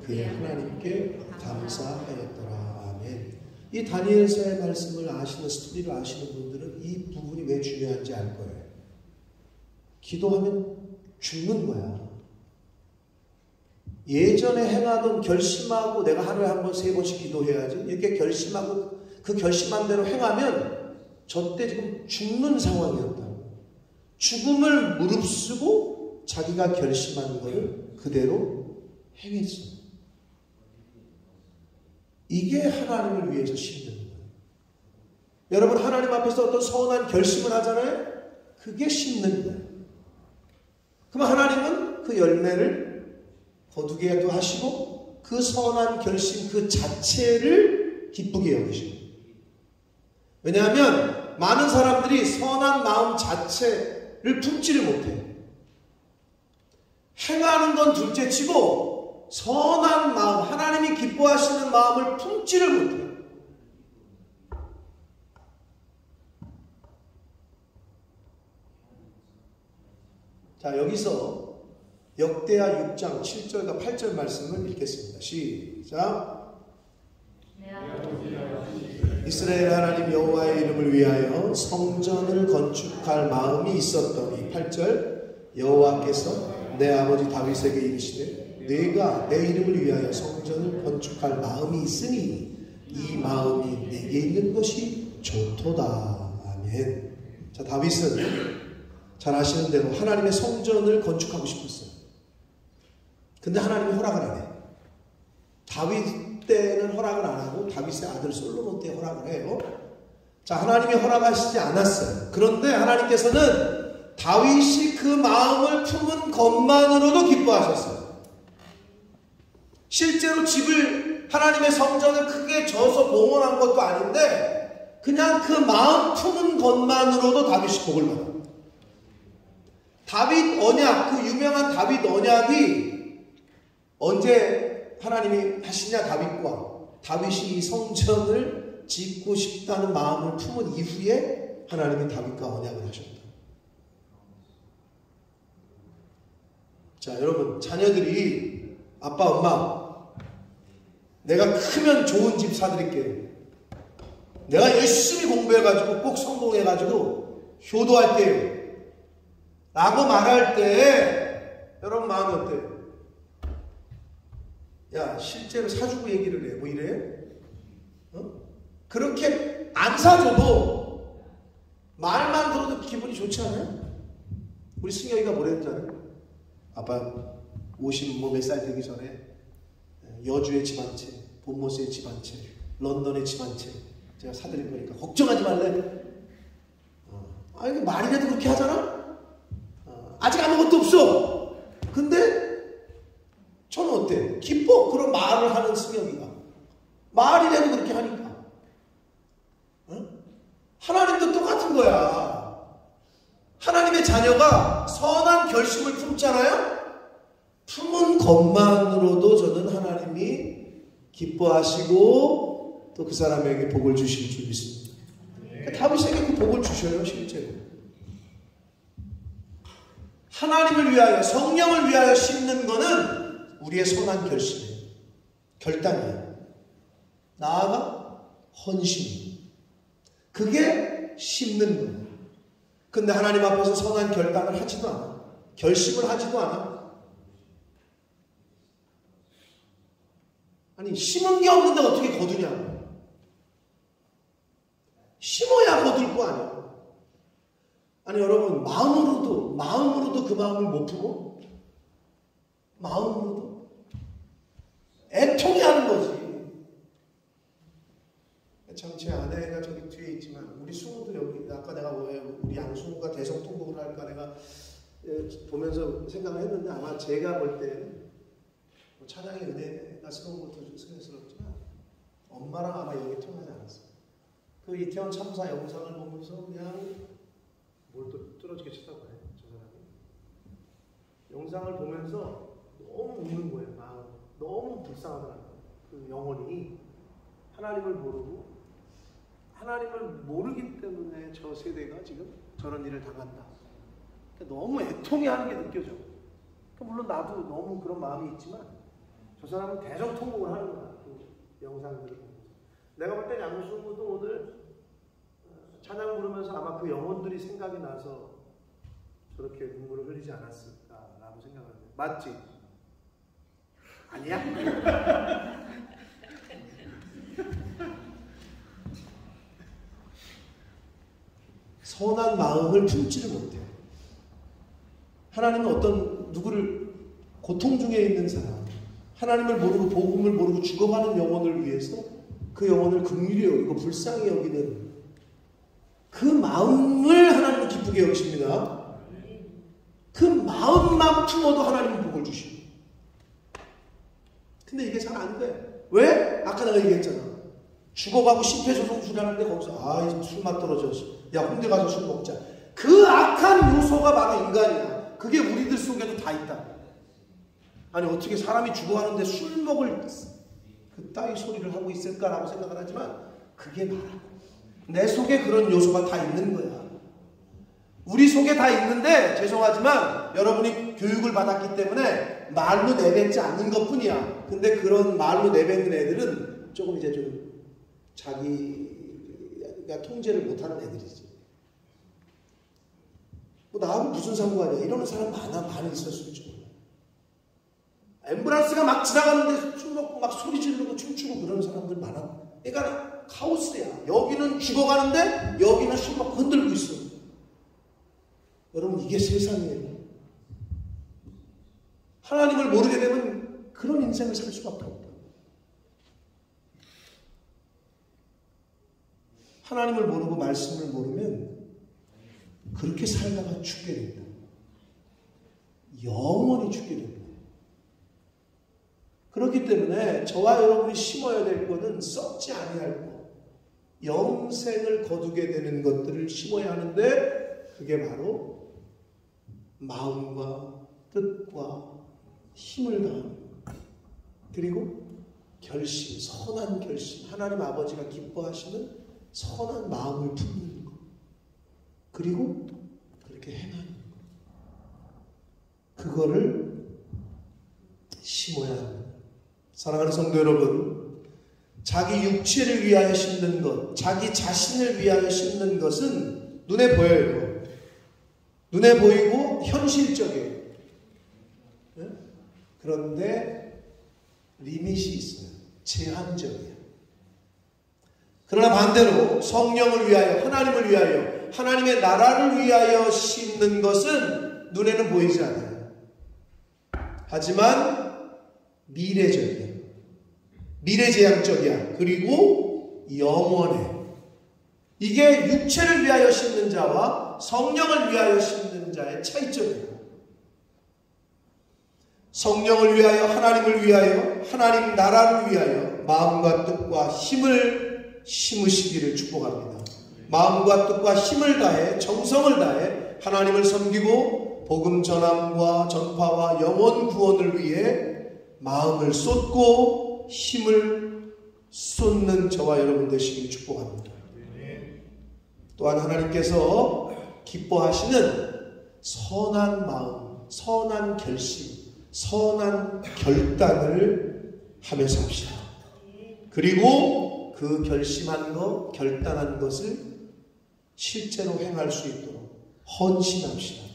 그의 하나님께 감사하였더라. 아멘. 이 다니엘서의 말씀을 아시는, 스토리를 아시는 분들은 이 부분이 왜 중요한지 알 거예요. 기도하면 죽는 거야. 예전에 행하던 결심하고 내가 하루에 한 번, 3번씩 기도해야지. 이렇게 결심하고 그 결심한 대로 행하면 저때 지금 죽는 상황이었다고. 죽음을 무릅쓰고 자기가 결심한 것을 그대로 행했어요. 이게 하나님을 위해서 심는 거예요. 여러분, 하나님 앞에서 어떤 선한 결심을 하잖아요. 그게 심는 거예요. 그럼 하나님은 그 열매를 거두게도 하시고 그 선한 결심 그 자체를 기쁘게 여기시고. 왜냐하면 많은 사람들이 선한 마음 자체를 품지를 못해요. 행하는 건 둘째치고 선한 마음, 하나님이 기뻐하시는 마음을 품지를 못해요. 자, 여기서 역대하 6장 7절과 8절 말씀을 읽겠습니다. 시작. 이스라엘 하나님 여호와의 이름을 위하여 성전을 건축할 마음이 있었더니 8절 여호와께서 내 아버지 다윗에게 이르시되 네가 내 이름을 위하여 성전을 건축할 마음이 있으니 이 마음이 내게 있는 것이 좋도다. 아멘. 자, 다윗은 잘 아시는 대로 하나님의 성전을 건축하고 싶었어요. 근데 하나님이 허락을 안 해요. 다윗 때는 허락을 안 하고 다윗의 아들 솔로몬 때 허락을 해요. 자, 하나님이 허락하시지 않았어요. 그런데 하나님께서는 다윗이 그 마음을 품은 것만으로도 기뻐하셨어요. 실제로 집을 하나님의 성전을 크게 져서 봉헌한 것도 아닌데 그냥 그 마음 품은 것만으로도 다윗이 복을 받아요. 다윗 언약, 그 유명한 다윗 언약이 언제 하나님이 하시냐, 다윗이 이 성전을 짓고 싶다는 마음을 품은 이후에 하나님이 다윗과 언약을 하셨다. 자, 여러분, 자녀들이 아빠, 엄마, 내가 크면 좋은 집 사드릴게요. 내가 열심히 공부해가지고 꼭 성공해가지고 효도할게요. 라고 말할 때 여러분 마음이 어때요? 야, 실제로 사주고 얘기를 해. 뭐 이래? 그렇게 안 사줘도 말만 들어도 기분이 좋지 않아요? 우리 승혁이가 뭐랬잖아요? 아빠 50 몇 살 되기 전에 여주의 집 한 채, 본모스의 집 한 채, 런던의 집 한 채 제가 사드릴 거니까 걱정하지 말래. 이게 말이라도 그렇게 하잖아? 아직 아무것도 없어. 근데 저는 어때? 기뻐. 그런 말을 하는 승혁이가. 말이라도 그렇게 하니까. 하나님도 똑같은 거야. 하나님의 자녀가 선한 결심을 품잖아요? 품은 것만으로도 저는 하나님이 기뻐하시고 또 그 사람에게 복을 주실 줄 믿습니다. 그러니까 다윗에게 그 복을 주셔요, 실제로. 하나님을 위하여, 성령을 위하여 심는 것은 우리의 선한 결심이에요. 결단이에요. 나아가 헌신. 그게 심는 거예요. 근데 하나님 앞에서 선한 결단을 하지도 않아. 결심을 하지도 않아. 아니, 심은 게 없는데 어떻게 거두냐. 심어야 거둘 거 아니야. 아니, 여러분, 마음으로도 그 마음을 못 품어? 마음으로도. 애통해 하는 거지. 참, 제 아내가 저기 뒤에 있지만, 우리 승우도 여기, 아까 내가 우리 양승우가 대성통곡을 할까 내가 보면서 생각을 했는데, 아마 제가 볼 때, 찬양의 은혜가 스러운 것도 좀 스러웠지만, 엄마랑 아마 여기 통하지 않았어요. 그 이태원 참사 영상을 보면서 그냥 뭘 또 뚫어지게 쳐다봐요, 저 사람이. 영상을 보면서 너무 우는 거예요, 마음. 너무 불쌍하더라고요. 그 영혼이 하나님을 모르기 때문에 저 세대가 지금 저런 일을 당한다. 너무 애통해하는 게 느껴져. 물론 나도 너무 그런 마음이 있지만 저 사람은 대성통곡을 하는 거야, 그 영상들을 보면서. 내가 볼 때 양승우도 오늘 찬양 부르면서 아마 그 영혼들이 생각이 나서 저렇게 눈물을 흘리지 않았을까라고 생각을 해요. 맞지? 아니야? 선한 마음을 품지를 못해요. 하나님은 어떤 누구를 고통 중에 있는 사람, 하나님을 모르고 복음을 모르고 죽어가는 영혼을 위해서 그 영혼을 긍휼히 여기고 불쌍히 여기는 그 마음을 하나님은 기쁘게 여기십니다. 그 마음만 품어도 하나님은 복을 주시고. 근데 이게 잘 안 돼. 왜? 아까 내가 얘기했잖아. 죽어가고 심폐소생술하는데 거기서 술 맛 떨어졌어. 야, 홍대 가서 술 먹자. 그 악한 요소가 바로 인간이야. 그게 우리들 속에도 다 있다. 아니, 어떻게 사람이 죽어가는데 술 먹을 그 따위 소리를 하고 있을까라고 생각을 하지만 그게 나라고. 내 속에 그런 요소가 다 있는 거야. 우리 속에 다 있는데 죄송하지만 여러분이 교육을 받았기 때문에 말로 내뱉지 않는 것뿐이야. 근데 그런 말로 내뱉는 애들은 조금 이제 좀 자기 그러니까 통제를 못하는 애들이지. 뭐 나하고 무슨 상관이야? 이러는 사람 많이 있을 수 있죠. 앰뷸런스가 막 지나가는데 술 먹고 막 소리 지르고 춤추고 그런 사람들 많아. 그러니까 카오스야. 여기는 죽어가는데 여기는 술 먹고 흔들고 있어. 여러분, 이게 세상이에요. 하나님을 모르게 되면 그런 인생을 살 수밖에 없다. 하나님을 모르고 말씀을 모르면 그렇게 살다가 죽게 된다. 영원히 죽게 된다. 그렇기 때문에 저와 여러분이 심어야 될 것은 썩지 아니할 것, 영생을 거두게 되는 것들을 심어야 하는데, 그게 바로 마음과 뜻과 힘을 다하는 것, 그리고 결심, 선한 결심, 하나님 아버지가 기뻐하시는 선한 마음을 품는 것, 그리고 그렇게 행하는 것, 그거를 심어야 합니다. 사랑하는 성도 여러분, 자기 육체를 위하여 심는 것, 자기 자신을 위하여 심는 것은 눈에 보여요. 눈에 보이고 현실적이에요. 그런데 리밋이 있어요. 제한적이에요. 그러나 반대로 성령을 위하여, 하나님을 위하여, 하나님의 나라를 위하여 심는 것은 눈에는 보이지 않아요. 하지만 미래적이야. 미래지향적이야. 그리고 영원해. 이게 육체를 위하여 심는 자와 성령을 위하여 심는 자의 차이점이에요. 성령을 위하여, 하나님을 위하여, 하나님 나라를 위하여 마음과 뜻과 힘을 심으시기를 축복합니다. 마음과 뜻과 힘을 다해, 정성을 다해 하나님을 섬기고 복음 전함과 전파와 영혼 구원을 위해 마음을 쏟고 힘을 쏟는 저와 여러분 되시길 축복합니다. 또한 하나님께서 기뻐하시는 선한 마음, 선한 결심, 선한 결단을 하며 삽시다. 그리고 그 결심한 것, 결단한 것을 실제로 행할 수 있도록 헌신합시다.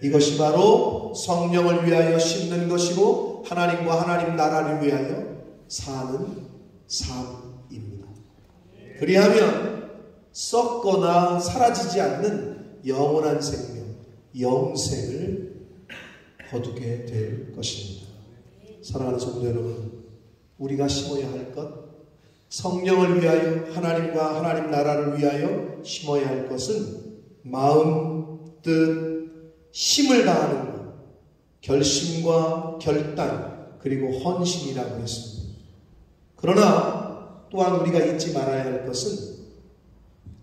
이것이 바로 성령을 위하여 심는 것이고 하나님과 하나님 나라를 위하여 사는 삶입니다. 그리하면 썩거나 사라지지 않는 영원한 생명, 영생을 거두게 될 것입니다. 사랑하는 성도 여러분, 우리가 심어야 할 것, 성령을 위하여, 하나님과 하나님 나라를 위하여 심어야 할 것은 마음, 뜻, 힘을 다하는 것, 결심과 결단, 그리고 헌신이라고 했습니다. 그러나 또한 우리가 잊지 말아야 할 것은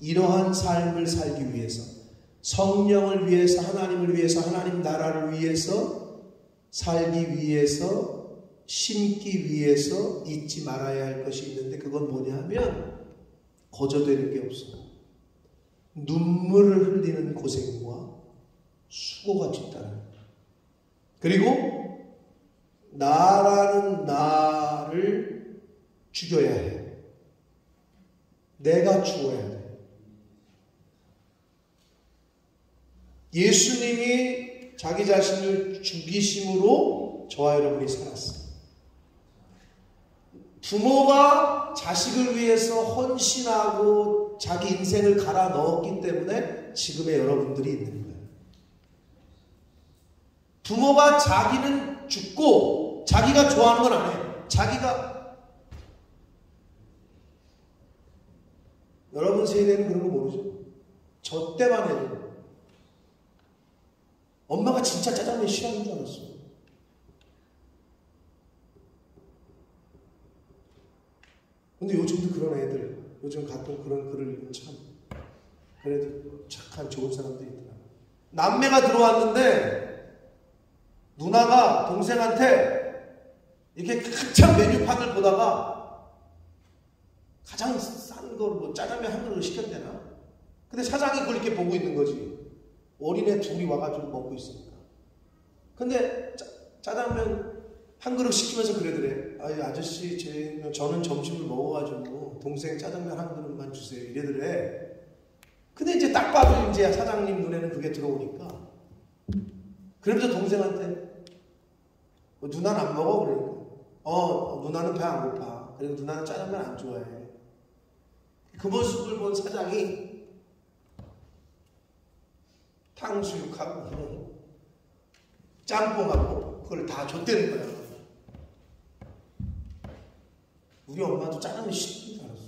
이러한 삶을 살기 위해서, 성령을 위해서, 하나님을 위해서, 하나님 나라를 위해서 살기 위해서, 심기 위해서 잊지 말아야 할 것이 있는데, 그건 뭐냐 하면 거저되는 게 없어요. 눈물을 흘리는 고생과 수고가 뒤따르는 거예요. 그리고 나라는 나를 죽여야 해. 내가 죽어야 돼. 예수님이 자기 자신을 죽이심으로 저와 여러분이 살았어요. 부모가 자식을 위해서 헌신하고 자기 인생을 갈아 넣었기 때문에 지금의 여러분들이 있는 거예요. 부모가 자기는 죽고 자기가 좋아하는 건 안 해요. 자기가, 여러분 세대는 그런 거 모르죠? 저 때만 해도 엄마가 진짜 짜장면 싫어하는 줄 알았어. 근데 요즘도 그런 애들, 요즘 가끔 그런 글을 읽으면 참 그래도 착한 좋은 사람도 있더라. 남매가 들어왔는데 누나가 동생한테 이렇게 한참 메뉴판을 보다가 가장 싼 거 뭐 짜장면 한 그릇을 시켰대나? 근데 사장이 그걸 이렇게 보고 있는 거지. 어린애 둘이 와가지고 먹고 있으니까. 근데 짜장면 한 그릇 시키면서 그러더래. 아저씨, 저는 점심을 먹어가지고 동생 짜장면 한 그릇만 주세요. 이래더래. 근데 이제 딱 봐도 이제 사장님 눈에는 그게 들어오니까 그러면서 동생한테 누나는 안 먹어? 그러니까 누나는 배 안 고파. 그리고 누나는 짜장면 안 좋아해. 그 모습을 본 사장이 탕수육하고 짬뽕하고 그걸 다 줬다는 거야. 우리 엄마도 짜장면 싫은 줄 알았어.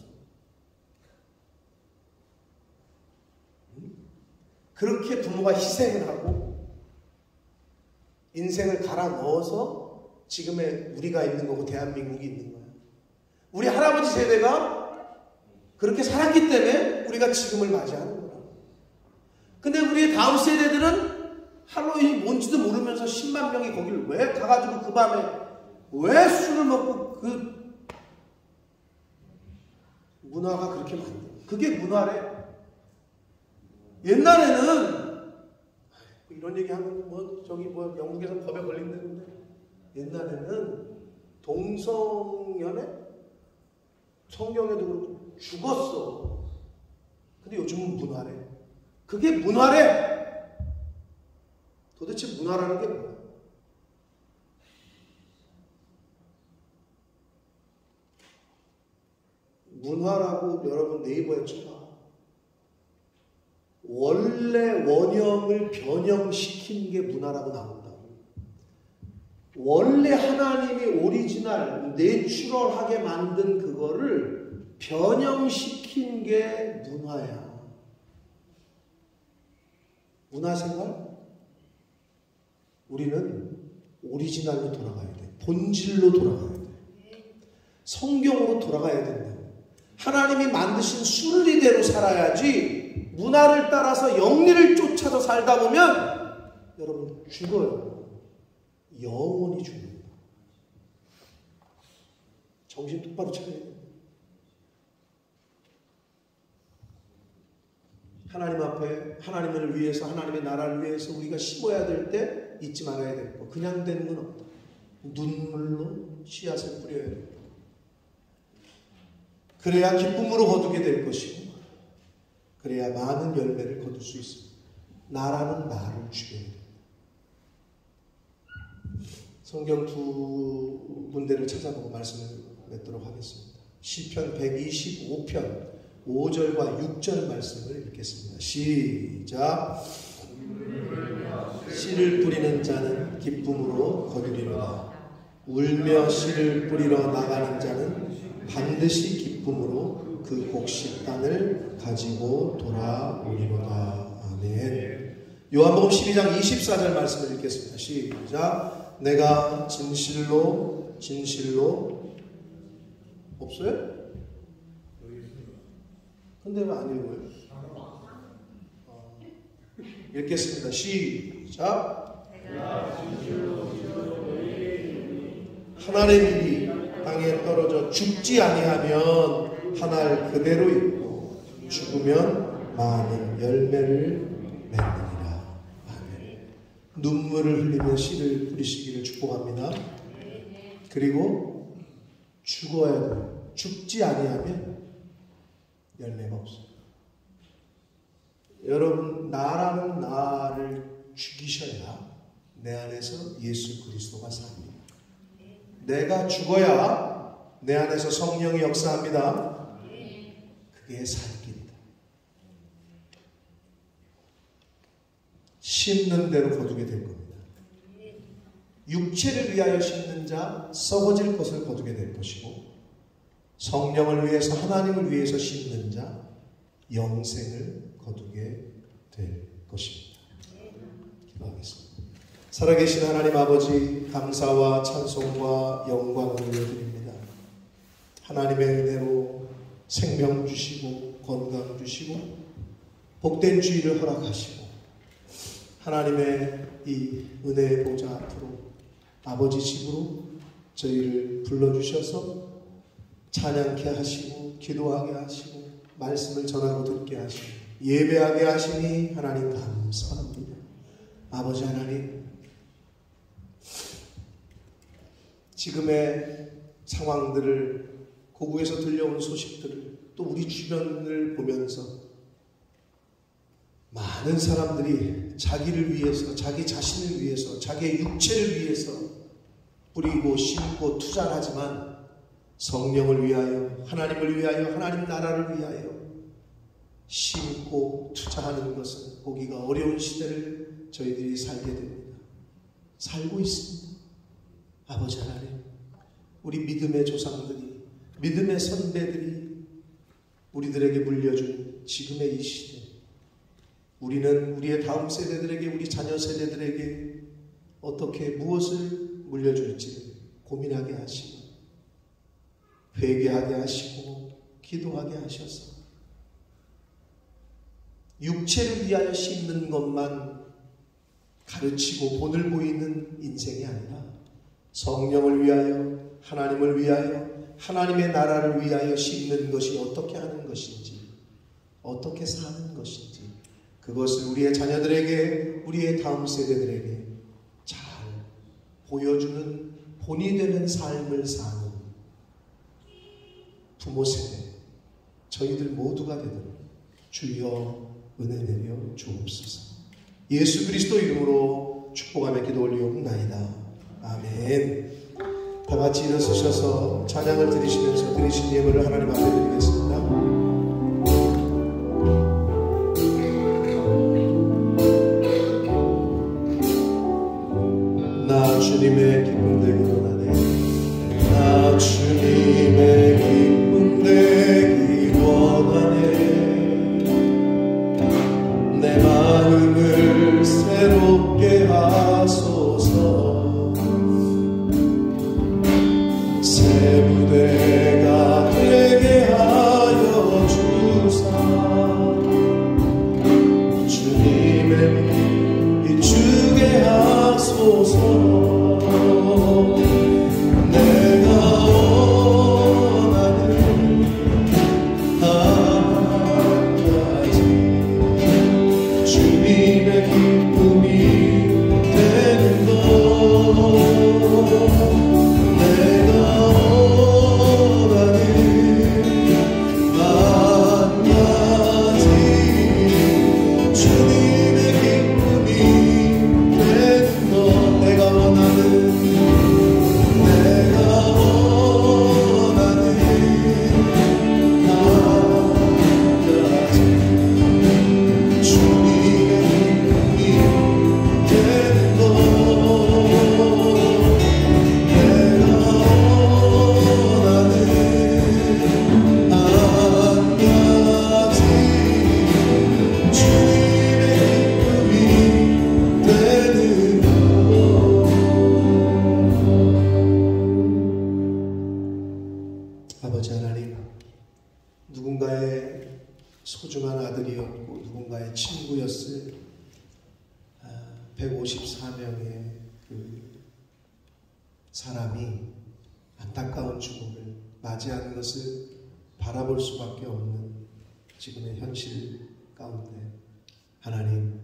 그렇게 부모가 희생을 하고 인생을 갈아 넣어서 지금의 우리가 있는 거고 대한민국이 있는 거야. 우리 할아버지 세대가 그렇게 살았기 때문에 우리가 지금을 맞이하는 거야. 근데 우리의 다음 세대들은 할로윈이 뭔지도 모르면서 10만 명이 거기를 왜 가가지고 그 밤에 왜 술을 먹고 그 문화가 그렇게 많냐. 그게 문화래. 옛날에는 이런 얘기하면 영국에서 법에 걸린다는데 옛날에는 동성연애 성경에도 그렇고 죽었어. 근데 요즘은 문화래. 그게 문화래. 도대체 문화라는 게 뭐야? 문화라고 여러분 네이버에 쳐봐. 원래 원형을 변형시킨 게 문화라고 나온다고. 원래 하나님이 오리지널, 내추럴하게 만든 그거를 변형시킨 게 문화야. 문화생활? 우리는 오리지널로 돌아가야 돼. 본질로 돌아가야 돼. 성경으로 돌아가야 된다. 하나님이 만드신 순리대로 살아야지 문화를 따라서 영리를 쫓아서 살다 보면 여러분 죽어요. 영원히 죽습니다. 정신 똑바로 차려야 돼요. 하나님 앞에 하나님을 위해서 하나님의 나라를 위해서 우리가 심어야 될 때 잊지 말아야 될 거. 그냥 되는 건 없다. 눈물로 씨앗을 뿌려야 된다. 그래야 기쁨으로 거두게 될 것이고 그래야 많은 열매를 거둘 수 있습니다. 나라는 나를 죽여야 됩니다. 성경 두 군데를 찾아보고 말씀을 맺도록 하겠습니다. 시편 125편 5절과 6절 말씀을 읽겠습니다. 시작. 씨를 뿌리는 자는 기쁨으로 거두리로다. 울며 씨를 뿌리러 나가는 자는 반드시 기쁨으로 그 곡식단을 가지고 돌아오리로다. 아멘. 요한복음 12장 24절 말씀을 읽겠습니다. 시작. 내가 진실로 없어요? 근데 왜 안 읽어요? 읽겠습니다. 시작. 하나님의 일이 땅에 떨어져 죽지 아니하면 한 알 그대로 있고 죽으면 많은 열매를 맺느니라. 아멘. 눈물을 흘리며 씨를 뿌리시기를 축복합니다. 그리고 죽어야 돼요. 죽지 아니하면 열매가 없어요. 여러분, 나라는 나를 죽이셔야 내 안에서 예수 그리스도가 삽니다. 내가 죽어야 내 안에서 성령이 역사합니다. 그게 살 길이다. 심는 대로 거두게 될 겁니다. 육체를 위하여 심는 자 썩어질 것을 거두게 될 것이고 성령을 위해서 하나님을 위해서 심는 자 영생을 거두게 될 것입니다. 기도하겠습니다. 살아계신 하나님 아버지, 감사와 찬송과 영광을 올려드립니다. 하나님의 은혜로 생명 주시고 건강 주시고 복된 주의를 허락하시고 하나님의 이 은혜의 보좌 앞으로 아버지 집으로 저희를 불러주셔서 찬양케 하시고 기도하게 하시고 말씀을 전하고 듣게 하시고 예배하게 하시니 하나님 감사합니다. 아버지 하나님, 지금의 상황들을, 고국에서 들려온 소식들을 또 우리 주변을 보면서 많은 사람들이 자기를 위해서, 자기 자신을 위해서, 자기의 육체를 위해서 뿌리고 심고 투자를 하지만 성령을 위하여, 하나님을 위하여, 하나님 나라를 위하여 심고 투자하는 것은 보기가 어려운 시대를 저희들이 살게 됩니다. 살고 있습니다. 아버지 하나님, 우리 믿음의 조상들이, 믿음의 선배들이 우리들에게 물려준 지금의 이 시대, 우리는 우리의 다음 세대들에게, 우리 자녀 세대들에게 어떻게 무엇을 물려줄지 고민하게 하시고 회개하게 하시고 기도하게 하셔서 육체를 위하여 심는 것만 가르치고 본을 보이는 인생이 아니라 성령을 위하여, 하나님을 위하여, 하나님의 나라를 위하여 심는 것이 어떻게 하는 것인지, 어떻게 사는 것인지, 그것을 우리의 자녀들에게, 우리의 다음 세대들에게 잘 보여주는 본이 되는 삶을 사는 부모 세대, 저희들 모두가 되도록 주여 은혜 내려 주옵소서. 예수 그리스도 이름으로 축복하며 기도 올리옵나이다. 아멘. 다 같이 일어서셔서 찬양을 드리시면서 드리신 예물을 하나님 앞에 드리겠습니다. 나 주님의 기쁨 되기 원하네. 나 주님의 기쁨 되기 원하네. 내 마음을 새롭게 하소서. 새 무대가 되게 하여 주사. 주님의 빛 비추게 하소서. 아버지 하나님, 누군가의 소중한 아들이었고 누군가의 친구였을 154명의 그 사람이 안타까운 죽음을 맞이하는 것을 바라볼 수밖에 없는 지금의 현실 가운데 하나님,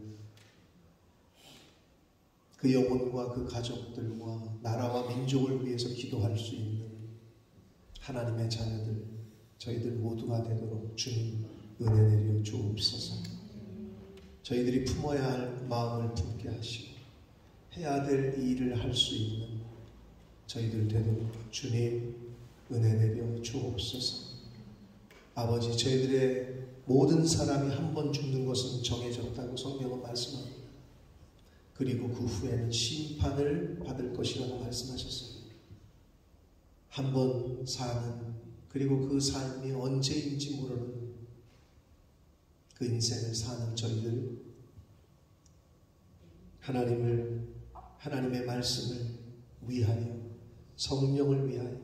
그 영혼과 그 가족들과 나라와 민족을 위해서 기도할 수 있는 하나님의 자녀들, 저희들 모두가 되도록 주님 은혜 내려 주옵소서. 저희들이 품어야 할 마음을 품게 하시고 해야 될 일을 할 수 있는 저희들 되도록 주님 은혜 내려 주옵소서. 아버지, 저희들의 모든 사람이 한 번 죽는 것은 정해졌다고 성경은 말씀합니다. 그리고 그 후에는 심판을 받을 것이라고 말씀하셨습니다. 한 번 사는, 그리고 그 삶이 언제인지 모르는 그 인생을 사는 저희들, 하나님의 말씀을 위하여, 성령을 위하여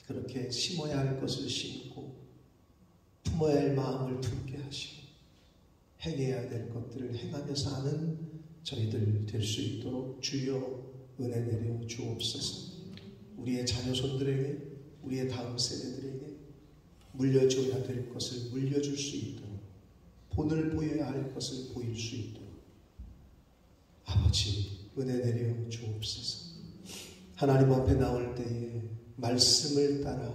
그렇게 심어야 할 것을 심고 품어야 할 마음을 품게 하시고 행해야 될 것들을 행하며 사는 저희들 될 수 있도록 주여 은혜 내려 주옵소서. 우리의 자녀손들에게, 우리의 다음 세대들에게 물려줘야 될 것을 물려줄 수 있도록, 본을 보여야 할 것을 보일 수 있도록 아버지 은혜 내려 주옵소서. 하나님 앞에 나올 때에 말씀을 따라,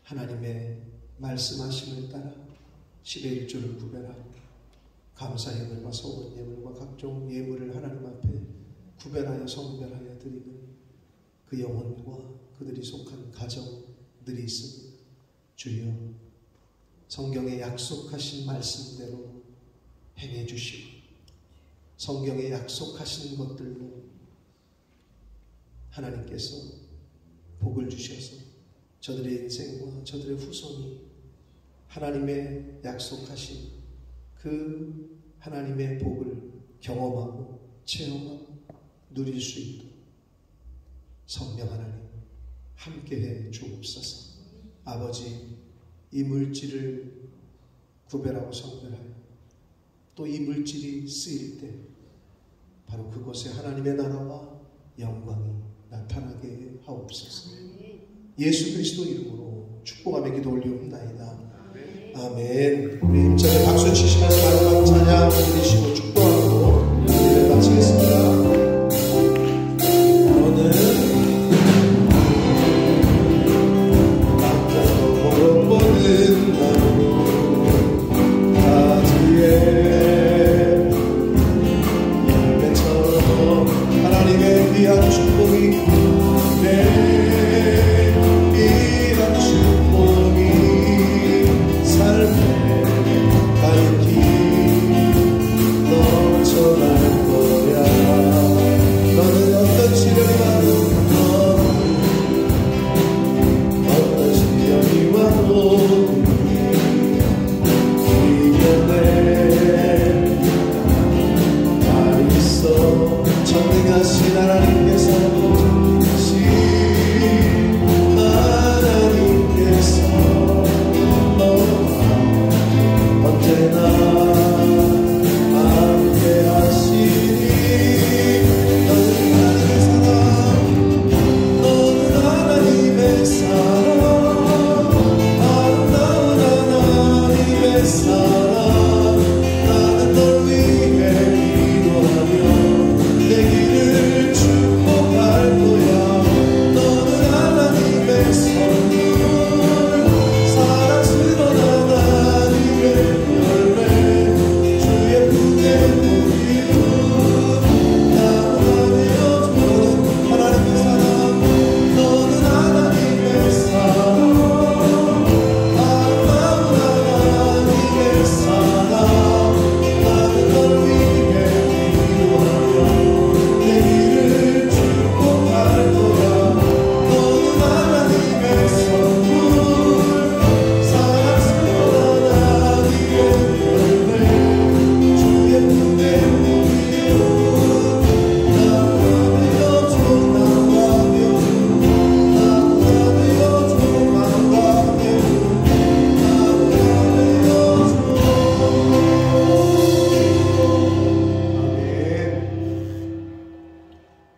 하나님의 말씀하심을 따라 10의 1조를 구별하고 감사 예물과 소원 예물과 각종 예물을 하나님 앞에 구별하여 성별하여 드리는 그 영혼과 그들이 속한 가정들이 있습니다. 주여, 성경에 약속하신 말씀대로 행해 주시고 성경에 약속하신 것들로 하나님께서 복을 주셔서 저들의 인생과 저들의 후손이 하나님의 약속하신 그 하나님의 복을 경험하고 체험하고 누릴 수 있도록 성령 하나님 함께해 주옵소서. 아버지, 이 물질을 구별하고 성별하여 또 이 물질이 쓰일 때 바로 그곳에 하나님의 나라와 영광이 나타나게 하옵소서. 예수 그리스도 이름으로 축복하며 기도 올리옵나이다. 아멘. 우리 힘차게 박수 치시면서 마지막 찬양 드리시고 축복하고 예배를 마치겠습니다. 너는 남자도 못 보는 나무 가지에 열매처럼 하나님의 귀한 축복이 귀한 축복이 삶에 가득히 넘쳐날 거야. 너는 어떤 시련이 와도 어떤 시련이 와도 이겨내 다 있어. 전능하신 하나님께서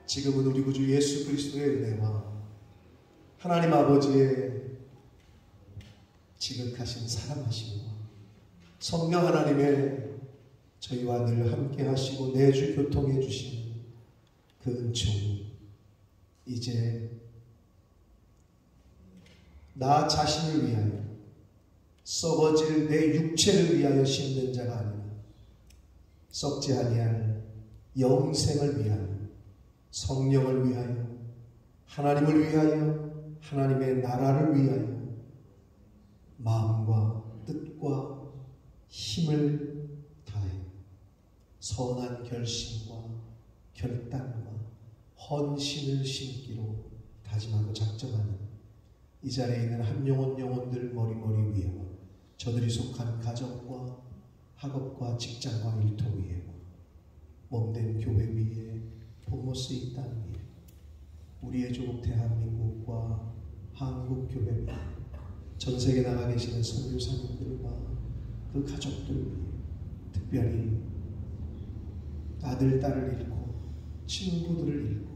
지금은 우리 구주 예수 그리스도의 은혜와 하나님 아버지의 지극하신 사랑하심과 성령 하나님의 저희와 늘 함께 하시고 내주 교통해 주시는 그 은총이 이제 나 자신을 위하여 썩어질 내 육체를 위하여 심는 자가 아니라 썩지 아니할 영생을 위하여 성령을 위하여 하나님을 위하여 하나님의 나라를 위하여 마음과 뜻과 힘을 다해 선한 결심과 결단과 헌신을 심기로 다짐하고 작정하는 이 자리에 있는 한 영혼들 머리머리 위에와 저들이 속한 가정과 학업과 직장과 일터 위에 몸된 교회 위에 본모스 이 땅 위에 우리의 조국 대한민국과 한국교회 전 세계 나가 계시는 선교사님들과 그 가족들 위해 특별히 아들, 딸을 잃고 친구들을 잃고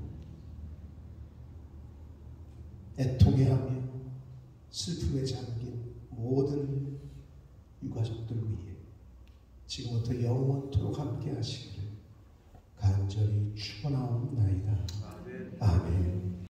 애통해하며 슬픔에 잠긴 모든 유가족들 위해 지금부터 영원토록 함께 하시기를 간절히 축원하옵나이다. 아멘.